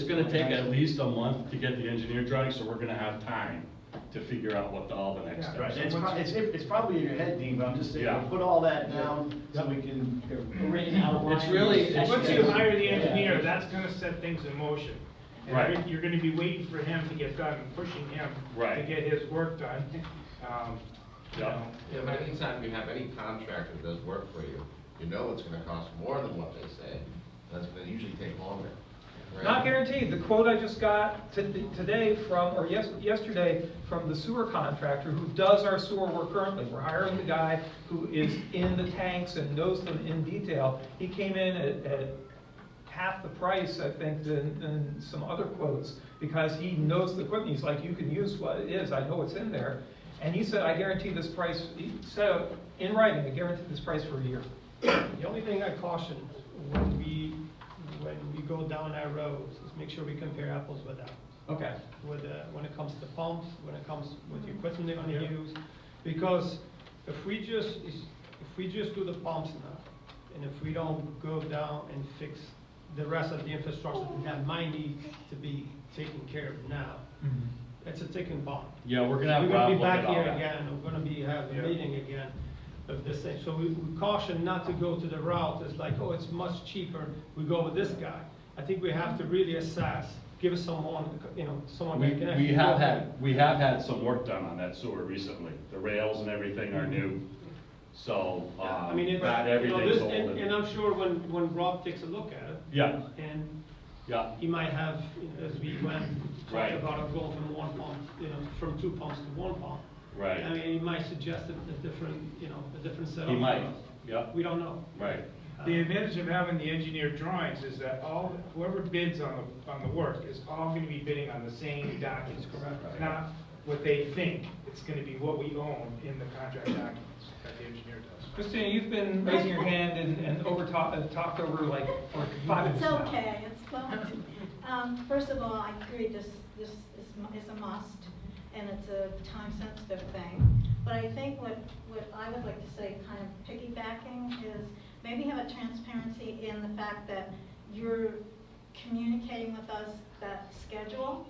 gonna take at least a month to get the engineered drawings, so we're gonna have time to figure out what all the next Yeah. Right, steps and are. it's probably in your head, Dean, but I'm just saying, Yeah. put all that down so we can arrange an outline. It's really- Once you hire the engineer, that's gonna set things in motion. And Right. You're gonna be waiting for him to get done and pushing him to Right. get his work done. You Yeah. know, Yeah, but anytime you have any contractor that does work for you, you know it's gonna cost more than what they say. That's gonna usually take longer. right? Not guaranteed. The quote I just got today from, or yesterday, from the sewer contractor who does our sewer work currently. We're hiring the guy who is in the tanks and knows them in detail. He came in at half the price, I think, than some other quotes, because he knows the equipment. He's like, you can use what it is, I know it's in there. And he said, I guarantee this price, he said in writing, I guarantee this price for a year. The only thing I caution when we go down that road is make sure we compare apples with apples. Okay. When it comes to pumps, when it comes with the equipment they're gonna use. Because if we just do the pumps now, and if we don't go down and fix the rest of the infrastructure that might need to be taken care of now, it's a ticking bomb. Yeah, we're gonna have We're Rob gonna be look at back all here that. again, we're gonna be having a meeting again of this thing. So we caution not to go to the route, it's like, oh, it's much cheaper, we go with this guy. I think we have to really assess, give us someone, someone that can actually. We have had some work done on that sewer recently. The rails and everything are new, so, I mean, not everything's old. and I'm sure when Rob takes a look at it. Yeah. And Yeah, he might have, as we went, Right. talked about it going from one pump, from 2 pumps to 1 pump. right. I mean, he might suggest a different setup. He might, for us. yeah, We don't know. right. The advantage of having the engineered drawings is that whoever bids on the work is all gonna be bidding on the same documents. Correct. Not what they think, it's gonna be what we own in the contract documents that the engineer does. Christina, you've been raising your hand and talked over like for 5 minutes It's now. okay, it's fine. First of all, I agree, this is a must, and it's a time-sensitive thing. But I think what I would like to say, kind of piggybacking, is maybe have a transparency in the fact that you're communicating with us that schedule.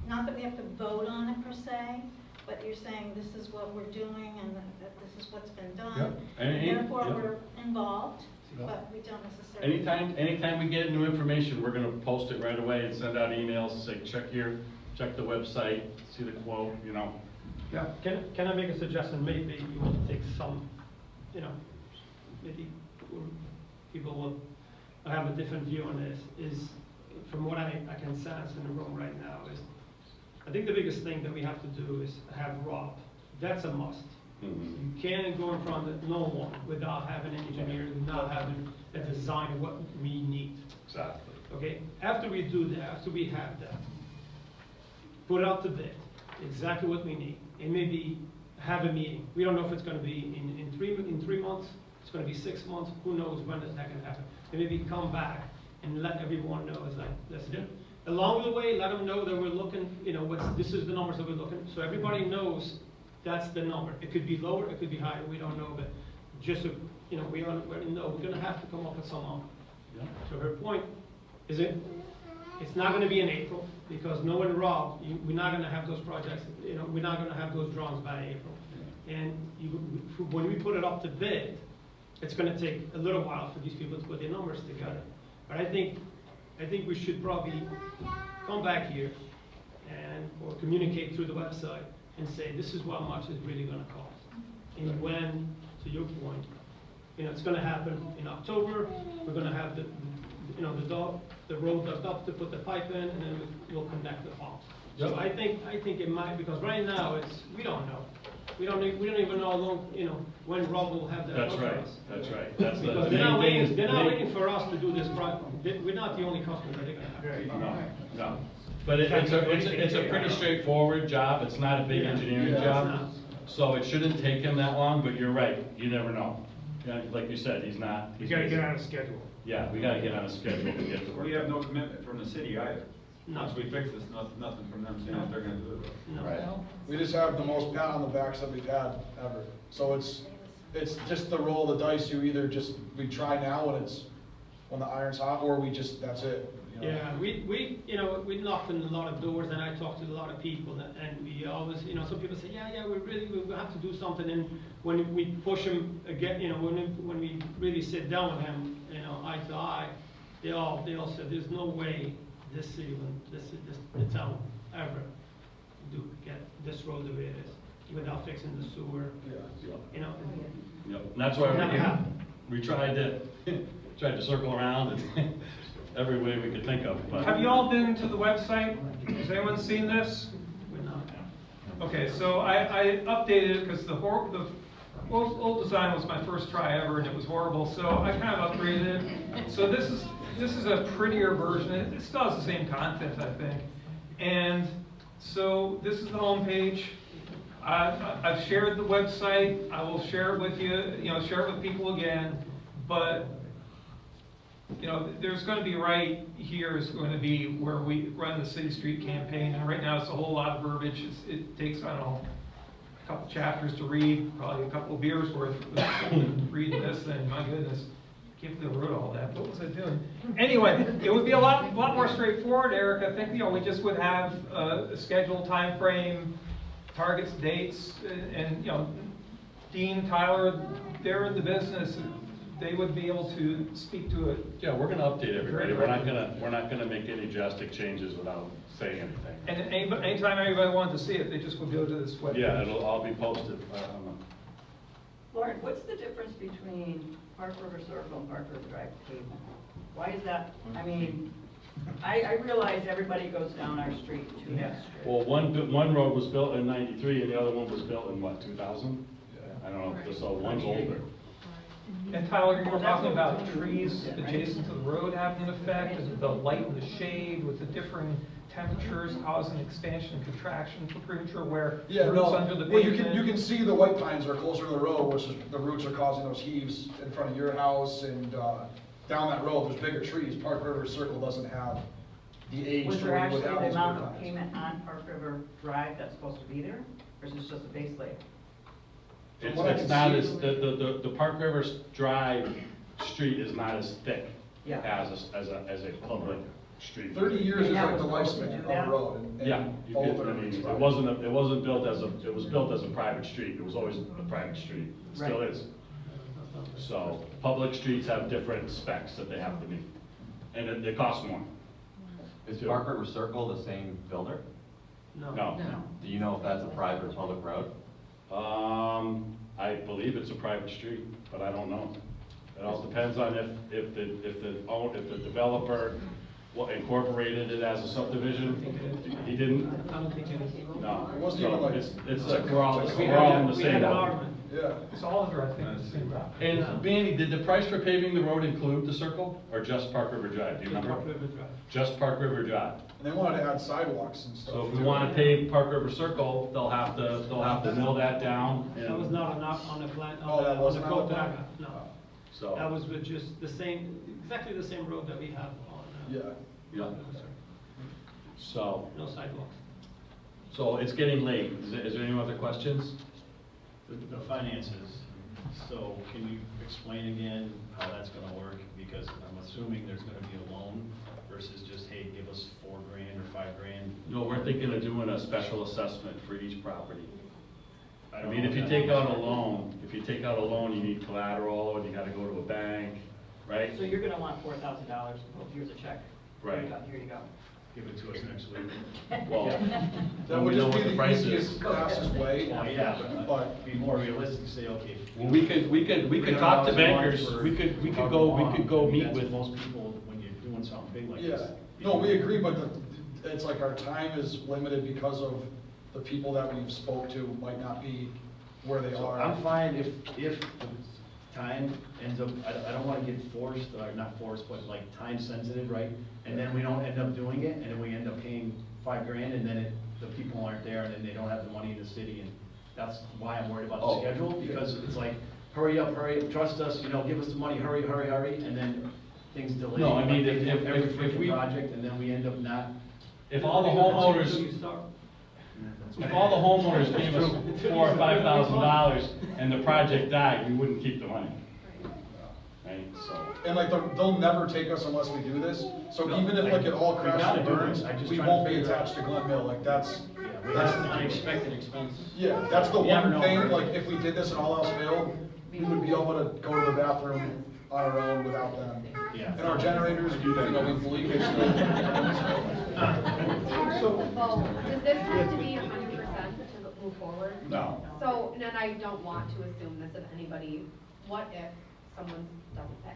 Not that we have to vote on it per se, but you're saying this is what we're doing and that this is what's been done. Yep. And therefore, Yep. we're involved, Yep. but we don't necessarily. Anytime we get new information, we're gonna post it right away and send out emails and say, check the website, see the quote, Yeah. Can I make a suggestion? Maybe you want to take some, maybe people will have a different view on this, is from what I can sense in the room right now is, I think the biggest thing that we have to do is have Rob. That's a must. You can't go in front of no one without having an engineer, without having a design of what we need. Exactly. Okay, after we do that, after we have that, put it out to bid, exactly what we need, and maybe have a meeting. We don't know if it's gonna be in 3 months, it's gonna be 6 months, who knows when is that gonna happen. And maybe come back and let everyone know, it's like, listen, along the way, let them know that we're looking, this is the numbers that we're looking, so everybody knows that's the number. It could be lower, it could be higher, we don't know, but just, we already know, we're gonna have to come up with some number. Yeah. So her point is it's not gonna be in April, because knowing Rob, we're not gonna have those projects, we're not gonna have those drawings by April. And when we put it up to bid, it's gonna take a little while for these people to put their numbers together. But I think we should probably come back here or communicate through the website and say, this is how much it's really gonna cost. And when, to your point, it's gonna happen in October, we're gonna have the road dug up to put the pipe in, and then we'll connect the pumps. So Yep. I think it might, because right now we don't know. We don't even know how long, when Rob will have that. That's for right, us. that's right. That's the Because main thing. they're not waiting for us to do this project. We're not the only customer that they're gonna have. No. But it's a pretty straightforward job, it's not a big engineering Yeah, it's job. not. So it shouldn't take him that long, but you're right, you never know. Yeah, like you said, he's not. You gotta get on a schedule. Yeah, we gotta get on a schedule to get to work. We have no commitment from the city either. No. Once we fix this, nothing from them saying if they're gonna do it. No. Right. We just have the most pat on the backs that we've had ever. So it's just the roll of the dice. We try now when the iron's hot, or that's it. you know? Yeah, we knocked on a lot of doors, and I talked to a lot of people, and we always, some people say, yeah, we have to do something, and when we push them again, when we really sit down with them, eye to eye, they all said, there's no way this city, the town ever get this road the way it is, without fixing the sewer, Yep, and that's why we tried to circle around and every way we could think of, but. Have you all been to the website? Has anyone seen this? we're not. Okay, so I updated it because the old design was my first try ever and it was horrible, so I kind of upgraded it. So this is a prettier version. It still has the same content, I think. And so this is the home page. I've shared the website. I will share it with you, share it with people again. But there's going to be right here is going to be where we run the City Street campaign. And right now it's a whole lot of verbiage. It takes, I don't know, a couple chapters to read, probably a couple of beers worth of reading this thing. My goodness, I can't believe I wrote all that. What was I doing? Anyway, it would be a lot more straightforward, Eric. I think we just would have a scheduled time frame, targets, dates, and Dean, Tyler, they're in the business. They would be able to speak to it. Yeah, we're gonna update everybody. We're not gonna make any drastic changes without saying anything. And anytime anybody wanted to see it, they just would go to this webpage. Yeah, it'll all be posted. Lauren, what's the difference between Park River Circle and Park River Drive pavement? Why is that? I mean, I realize everybody goes down our street to that street. Well, one road was built in '93 and the other one was built in what, 2000? I don't know, so one's older. And Tyler, you were talking about trees adjacent to the road having an effect, and the light and the shade with the differing temperatures causing expansion and contraction for premature wear. Roots under the well, pavement. you can see the white pines are closer to the road, which is, the roots are causing those heaves in front of your house, and down that road, there's bigger trees. Park River Circle doesn't have the age Was to there where you would actually have the those amount big of pines. payment on Park River Drive that's supposed to be there? Or is this just a base layer? It's not as, the Park River Drive street is not as thick as a public street. 30 years is And that like the was supposed to lifespan do of that? the road. And Yeah, you all could, of I mean, it's it wasn't built it was built as a private street. It was always a private street. It still Right. is. So, public streets have different specs that they have to meet, and they cost more. Is Park River Circle the same builder? No. Do you know if that's a private or public road? I believe it's a private street, but I don't know. It all depends on if the developer incorporated it as a subdivision. He didn't? I don't think anything. No. It wasn't So even like- it's like we're all in the We same had an boat. argument. Yeah. It's all under, I think, the same route. And Manny, did the price for paving the road include the circle or just Park River Drive? Do you remember? Park River Drive. Just Park River Drive. And they wanted to add sidewalks and stuff. So if we want to pave Park River Circle, they'll have to mill that down. That was not on the plan, Oh, that on the wasn't on code the that I plan? got, no. So. That was with just exactly the same road that we have on. Yeah. Yeah. So. No sidewalks. So it's getting late. Is there any other questions? The finances, so can you explain again how that's gonna work? Because I'm assuming there's gonna be a loan versus just, hey, give us $4 grand or $5 grand. No, we're thinking of doing a special assessment for each property. I don't mean, know if you that take much. out a loan, you need collateral, and you gotta go to a bank, right? So you're gonna want $4,000, well, here's a check. Right. Here you go. Give it to us next week. Well, That when would we know just what be the the price easiest, is. fastest way. Well, yeah, But but be more realistic, say, okay. Well, we could talk to bankers, we could go meet That's with. most people, when you're doing something big like yeah, this. no, we agree, but it's like our time is limited because of the people that we've spoke to might not be where they So are. I'm fine if the time ends up, I don't wanna get forced, or not forced, but like time sensitive, right? And then we don't end up doing it, and then we end up paying $5 grand, and then the people aren't there, and then they don't have the money in the city, and that's why I'm worried about the schedule, because it's like, hurry up, trust us, give us the money, hurry, and then things delay. No, I mean, Like, if every we- freaking project, and then we end up not. If all the homeowners, if all the homeowners gave us $4,000 or $5,000 and the project died, we wouldn't keep the money. Right? right, so. And like, they'll never take us unless we do this, so No, even if like it all we crashes gotta and do burns, this. I just we trying to won't be figure out- attached to Glen Mill, like that's, Yeah, we that's have the unexpected expenses. yeah, that's the You never one know. thing, like, if we did this and all else failed, we would be able to go to the bathroom on our own without them. Yeah. And our generators, you know, we believe it's. As far as the vote, does this have to be 100% to move forward? No. So, and I don't want to assume this of anybody, what if someone doesn't pay?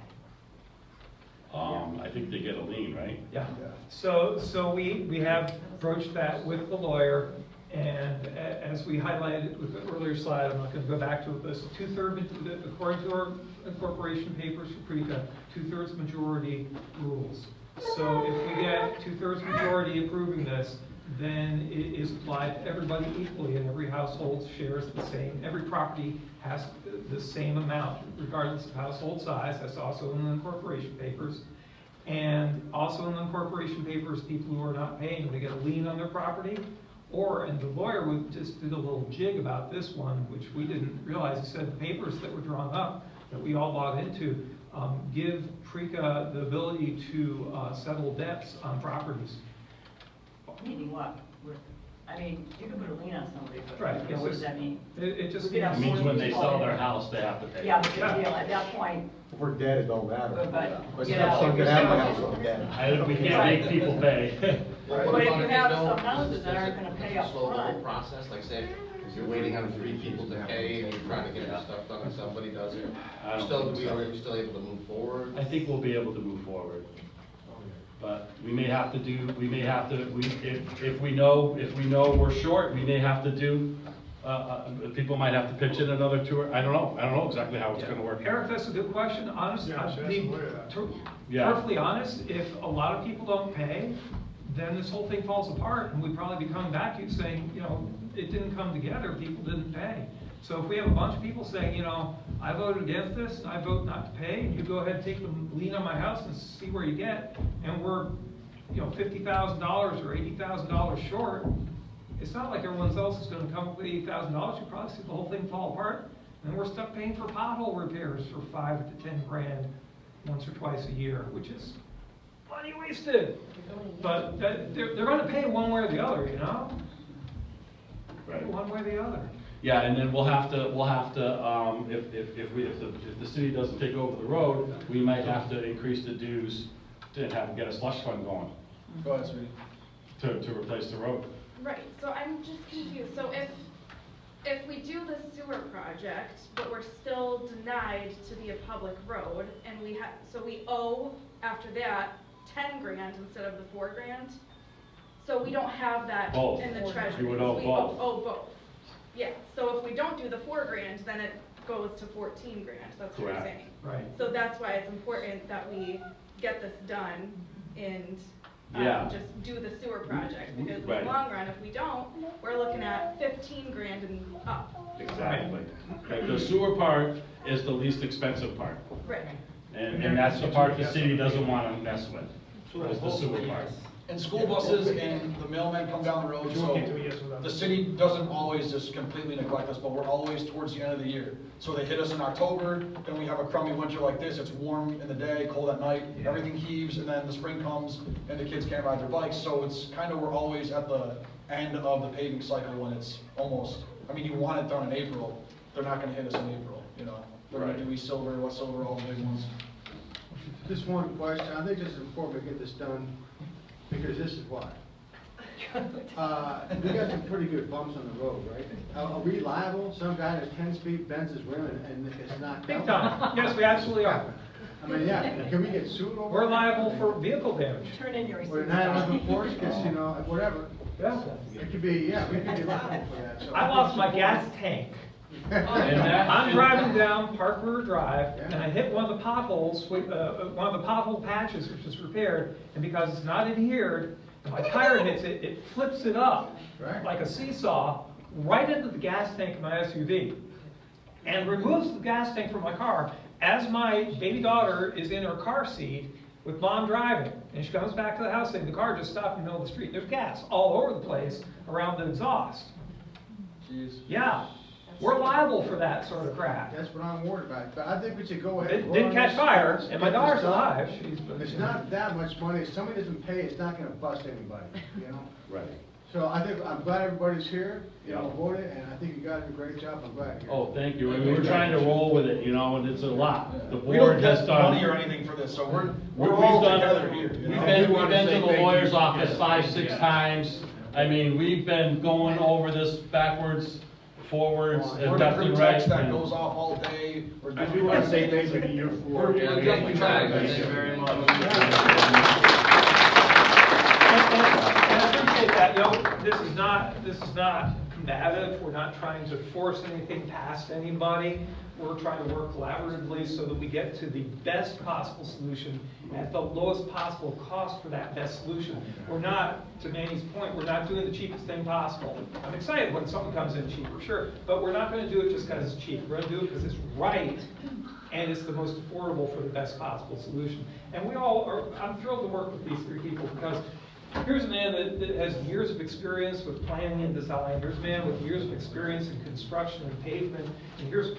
I think they get a lien, right? Yeah, so we have broached that with the lawyer, and as we highlighted with the earlier slide, I'm not gonna go back to it, but it's according to our incorporation papers for PRECA, 2/3 majority rules. So if we get 2/3 majority approving this, then it is applied to everybody equally, and every household shares the same, every property has the same amount, regardless of household size. That's also in the incorporation papers. And also in the incorporation papers, people who are not paying, they get a lien on their property, and the lawyer just did a little jig about this one, which we didn't realize. He said the papers that were drawn up, that we all bought into, give PRECA the ability to settle debts on properties. Meaning what? I mean, you can put a lien on somebody, but Right, you know, what does that mean? It just We could have It means more when they people sell in their it. house, they have to pay. Yeah, but the deal, at that point, If we're dead, it don't matter. But, you yeah. know, something have my house on dead. We can't make people pay. But if you have some houses that aren't gonna pay up Slow front. process, like say, if you're waiting on 3 people to pay and you're trying to get your stuff done and somebody does it, I don't still, think so. are we still able to move forward? I think we'll be able to move forward. But we may have to, if we know we're short, we may have to do, people might have to pitch in another tour. I don't know exactly how it's gonna work. Eric, that's a good question. Honestly, Yeah, to that's be the way that- perfectly honest, if a lot of people don't pay, then this whole thing falls apart, and we'd probably be coming back to you saying, you know, it didn't come together, people didn't pay. So if we have a bunch of people saying, you know, I voted against this, and I vote not to pay, and you go ahead and take the lien on my house and see where you get, and we're, you know, $50,000 or $80,000 short, it's not like everyone else is gonna come up with $80,000, you probably see the whole thing fall apart, and we're stuck paying for pothole repairs for $5 to 10 grand once or twice a year, which is money wasted. But they're gonna pay one way or the other, you know? Right. One way or the other. Yeah, and then we'll have to, if the city doesn't take over the road, we might have to increase the dues to get a slush fund going Go ahead, sweetie. to replace the road. Right, so I'm just confused, so if we do the sewer project, but we're still denied to be a public road, and so we owe, after that, 10 grand instead of the 4 grand? So we don't have that Both. in the treasury. You would owe We both. owe both, yeah, so if we don't do the 4 grand, then it goes to 14 grand, that's what you're Correct. saying. Right. So that's why it's important that we get this done and Yeah. just do the sewer project, because in the Right. long run, if we don't, we're looking at 15 grand and up. Exactly. The sewer part is the least expensive part, Right. and that's the part the city doesn't wanna mess with, is the sewer part. And school buses and the mailmen come down the road, You won't so get to a yes without the a- city doesn't always just completely neglect us, but we're always towards the end of the year. So they hit us in October, then we have a crummy winter like this, it's warm in the day, cold at night, everything heaves, and then the spring comes and the kids can't ride their bikes, so it's kind of, we're always at the end of the paving cycle when it's almost, I mean, you want it done in April, they're not gonna hit us in April, you know? They're gonna do East Silver, West Silver, all the big ones. Just one question, I think this is important to get this done, because this is why. We got some pretty good bumps on the road, right? Are we liable? Some guy has 10 speed bends his rim and it's not. Big time. Yes, we absolutely are. I mean, yeah, can we get sued over? We're liable for vehicle damage. Turn in your Or receipts. 911 Porsche gets, you know, whatever. Yeah. It could be, yeah, we could be liable for that. So I lost my gas tank. I'm driving down Park River Drive, and I hit one of the potholes, one of the pothole patches, which is repaired, and because it's not adhered, and my tire hits it, it flips it up Right. like a seesaw right into the gas tank of my SUV, and removes the gas tank from my car as my baby daughter is in her car seat with mom driving, and she comes back to the house saying the car just stopped in the middle of the street. There's gas all over the place around the exhaust. Jeez. Yeah. we're liable for that sort of crap. That's what I'm worried about, but I think we should go ahead. It didn't catch fire, and my daughter's alive. It's not that much money, if somebody doesn't pay, it's not gonna bust anybody, you know? Right. So I think, I'm glad everybody's here, you know, voted, and I think you guys did a great job, I'm glad you're here. Oh, thank you, and we're trying to roll with it, you know, and it's a lot. The We don't board has get done. money or anything for this, so we're We've all done- together here. you We've know? been, We we've wanna been say to the thank you. lawyer's office Yes. 5-6 times. I mean, we've been going over this backwards, forwards, We're and the left crew and right. text that and- goes off all day. I do want to say thank you to you for. We're definitely trying. Thank you very much. And I appreciate that, you know, this is not combative, we're not trying to force anything past anybody. We're trying to work collaboratively so that we get to the best possible solution at the lowest possible cost for that best solution. We're not, to Manny's point, we're not doing the cheapest thing possible. I'm excited when something comes in cheaper, sure, but we're not gonna do it just because it's cheap. We're gonna do it because it's right and it's the most affordable for the best possible solution. And I'm thrilled to work with these three people because here's a man that has years of experience with planning and design. Here's a man with years of experience in construction and pavement. And here's a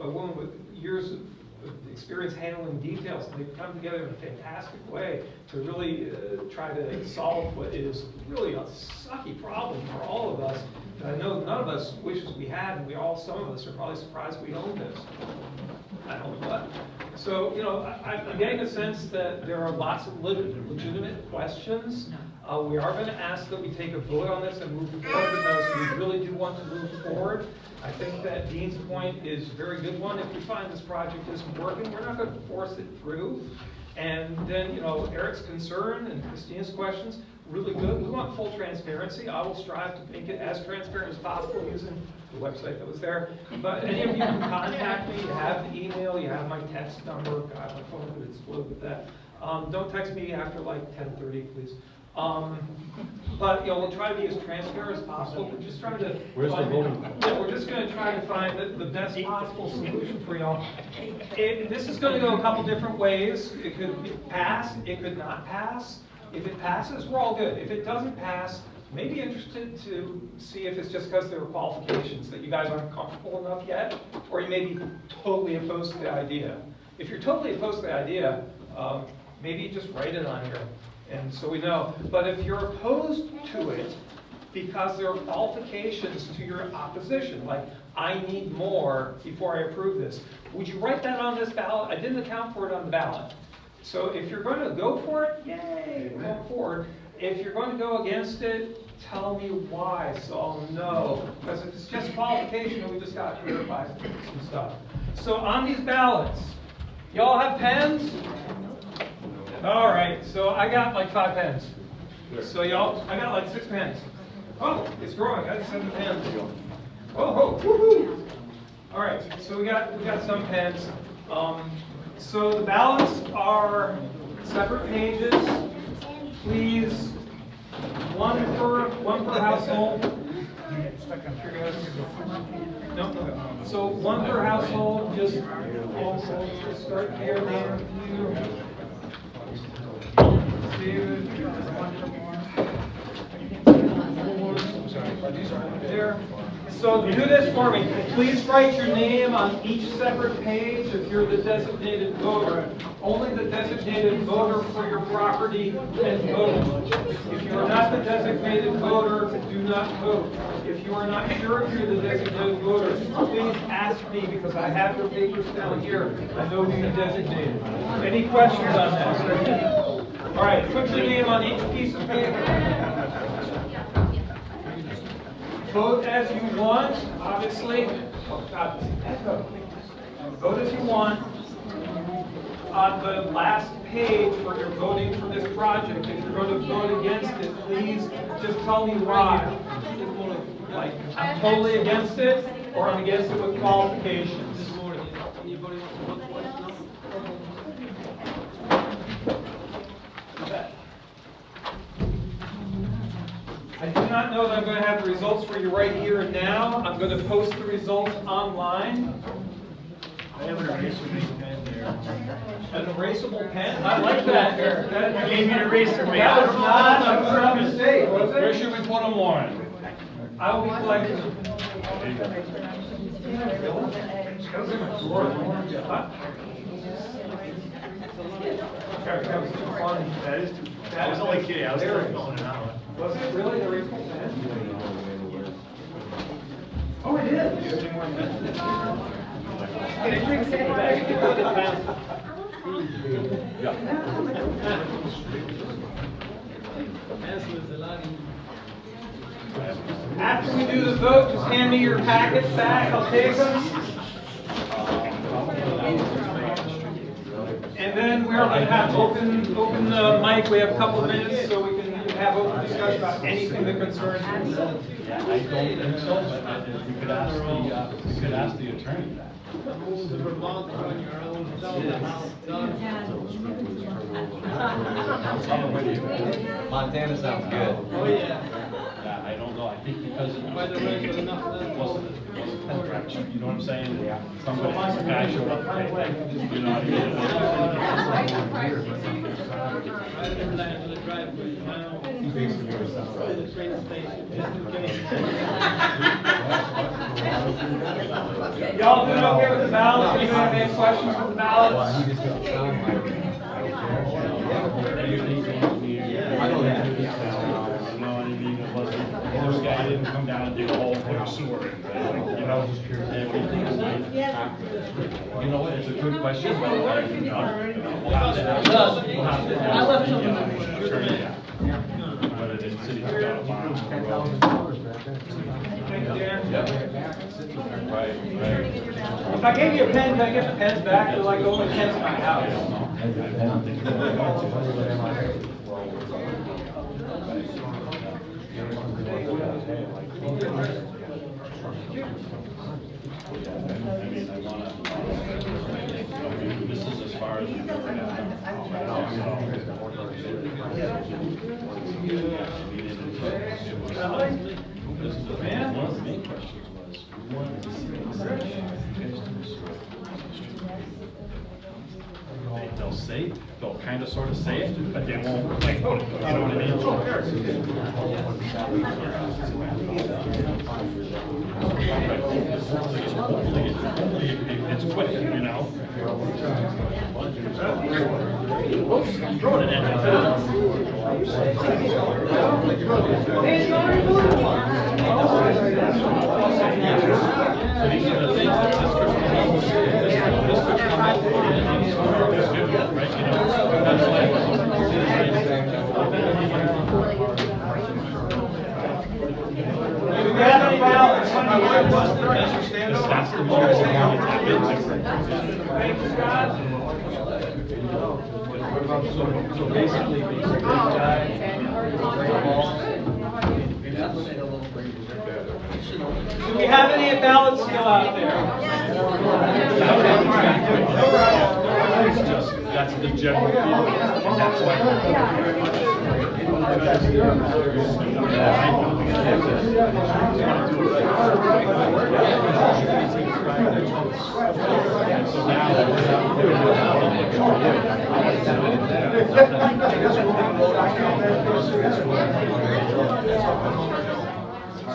woman with years of experience handling details. And they've come together in a fantastic way to really try to solve what is really a sucky problem for all of us. And I know none of us wishes we had, and some of us are probably surprised we own this. I don't know what. So, you know, I'm getting a sense that there are lots of legitimate questions. We are going to ask that we take a vote on this and move forward because we really do want to move forward. I think that Dean's point is a very good one. If we find this project isn't working, we're not going to force it through. And then, you know, Eric's concern and Christina's questions, really good. We want full transparency. I will strive to make it as transparent as possible using the website that was there. But any of you can contact me. You have the email, you have my text number. God, my phone would explode with that. Don't text me after like 10:30, please. But, you know, we'll try to be as transparent as possible. We're just trying to. Where's the voting? Yeah, we're just going to try to find the best possible solution for y'all. This is going to go a couple different ways. It could pass, it could not pass. If it passes, we're all good. If it doesn't pass, maybe interested to see if it's just because there are qualifications that you guys aren't comfortable enough yet, or you may be totally opposed to the idea. If you're totally opposed to the idea, maybe just write it on here, and so we know. But if you're opposed to it because there are qualifications to your opposition, like I need more before I approve this, would you write that on this ballot? I didn't account for it on the ballot. So if you're going to go for it, yay, go forward. If you're going to go against it, tell me why, so I'll know. Because if it's just qualification, we just got to clarify some stuff. So on these ballots, y'all have pens? All right, so I got like 5 pens. So y'all, I got like 6 pens. Oh, it's growing, I got 7 pens. Oh, woohoo! All right, so we got some pens. So the ballots are separate pages. Please, one per household. No. So one per household. Just start here, there, there. So do this for me. Please write your name on each separate page if you're the designated voter. Only the designated voter for your property can vote. If you are not the designated voter, do not vote. If you are not sure if you're the designated voter, please ask me because I have your papers down here. I know who you designated. Any questions on that? All right, put your name on each piece of paper. Vote as you want, obviously. Vote as you want. On the last page where you're voting for this project, if you're going to vote against it, please just tell me why. Like, I'm totally against it, or I'm against it with qualifications. I do not know that I'm going to have the results for you right here and now. I'm going to post the results online. I have an erasable pen there. An erasable pen? I like that. I gave you an eraser, man. That was not a mistake, was it? Where should we put them, Lauren? I will be collecting. That was too funny. That is too, That I was only kidding, I was there. going it out. Was it really the April 10th? Oh, it is. After we do the vote, just hand me your packets back, I'll take them. And then we're going to have open the mic, we have a couple of minutes, so we can have open discussion about anything that concerns you. I don't think so, but we could ask the attorney that. Montana sounds good. Oh, yeah. Yeah, I don't know, I think because it wasn't you know what I'm saying? Somebody, some guy showed up, you know what I mean? Y'all doing okay with the ballots? Anybody have any questions with the ballots? This guy didn't come down and dig a hole and put a sewer in, you know? You know what, it's a good question, but we'll have to ask the attorney, whether the city's got a bond. Right. If I gave you a pen, can I get the pens back? They're like the only pens in my house. This is as far as you've ever one of the main questions was, we wanted to see they'll say, they'll kind of sort of say it, but they won't, like, put it, you know what I mean? Hopefully it's quick, you know? Throwing it at so these are the things that this could come out for, right, you know, that's why. Do we have any ballots? That's the moment we want to tap into. Thank you, Scott. So basically, Do we have any ballots still out there? That's the general feeling, and that's why.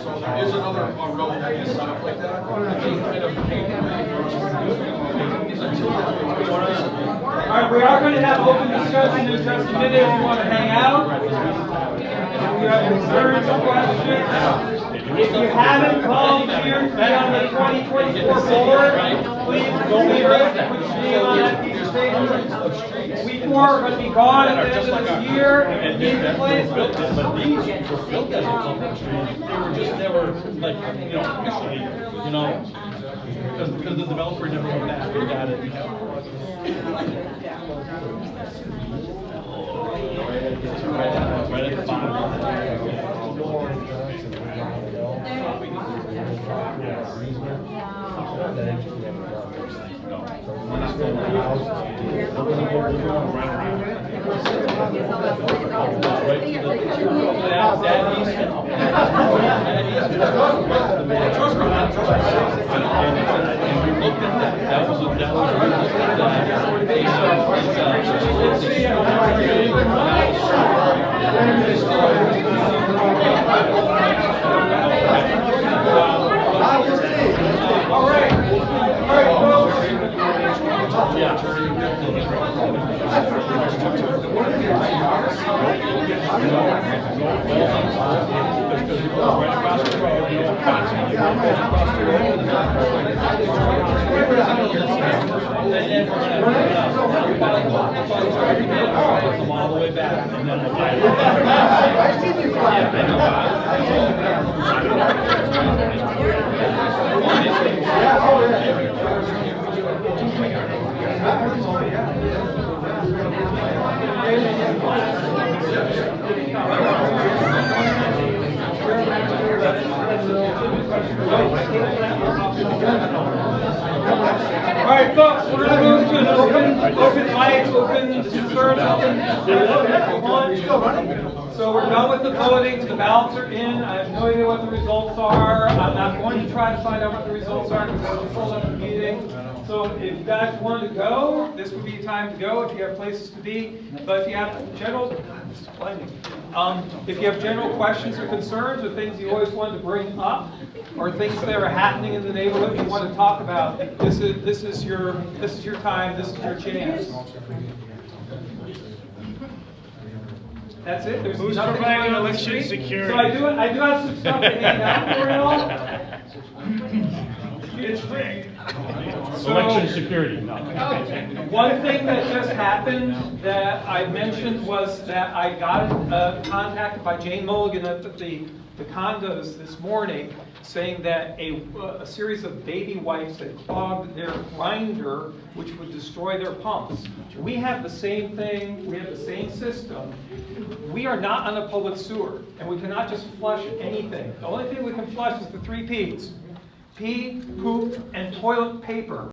So there is another road that is set up like that. All right, we are going to have open discussion in just a minute if you want to hang out. If you have concerns or questions. If you haven't volunteered to be on the 2024 board, please go here and put your name on that piece of paper. We four are going to be gone at the end of this year. And these places built this, but these were built as a public street. They were just never, like, you know, officially, you know, because the developer never went back and got it. Right at the bottom. Come all the way back, and then we'll All right, folks, we're gonna move to an open mic, open concerns, So we're done with the voting, the ballots are in, I have no idea what the results are, I'm not going to try to find out what the results are, because we're still at the meeting. So if you guys want to go, this would be a time to go, if you have places to be, but if you have general, if you have general questions or concerns, or things you always wanted to bring up, or things that are happening in the neighborhood you want to talk about, this is your time, this is your chance. That's it. There's Who's nothing providing going on the election street. security? So I do have some stuff to hand out for y'all. It's rigged. Election security, no. One thing that just happened that I mentioned was that I got contacted by Jane Mulligan at the condos this morning, saying that a series of baby wipes had clogged their grinder, which would destroy their pumps. We have the same thing, we have the same system. We are not on a public sewer, and we cannot just flush anything. The only thing we can flush is the 3 Ps. Pee, poop, and toilet paper.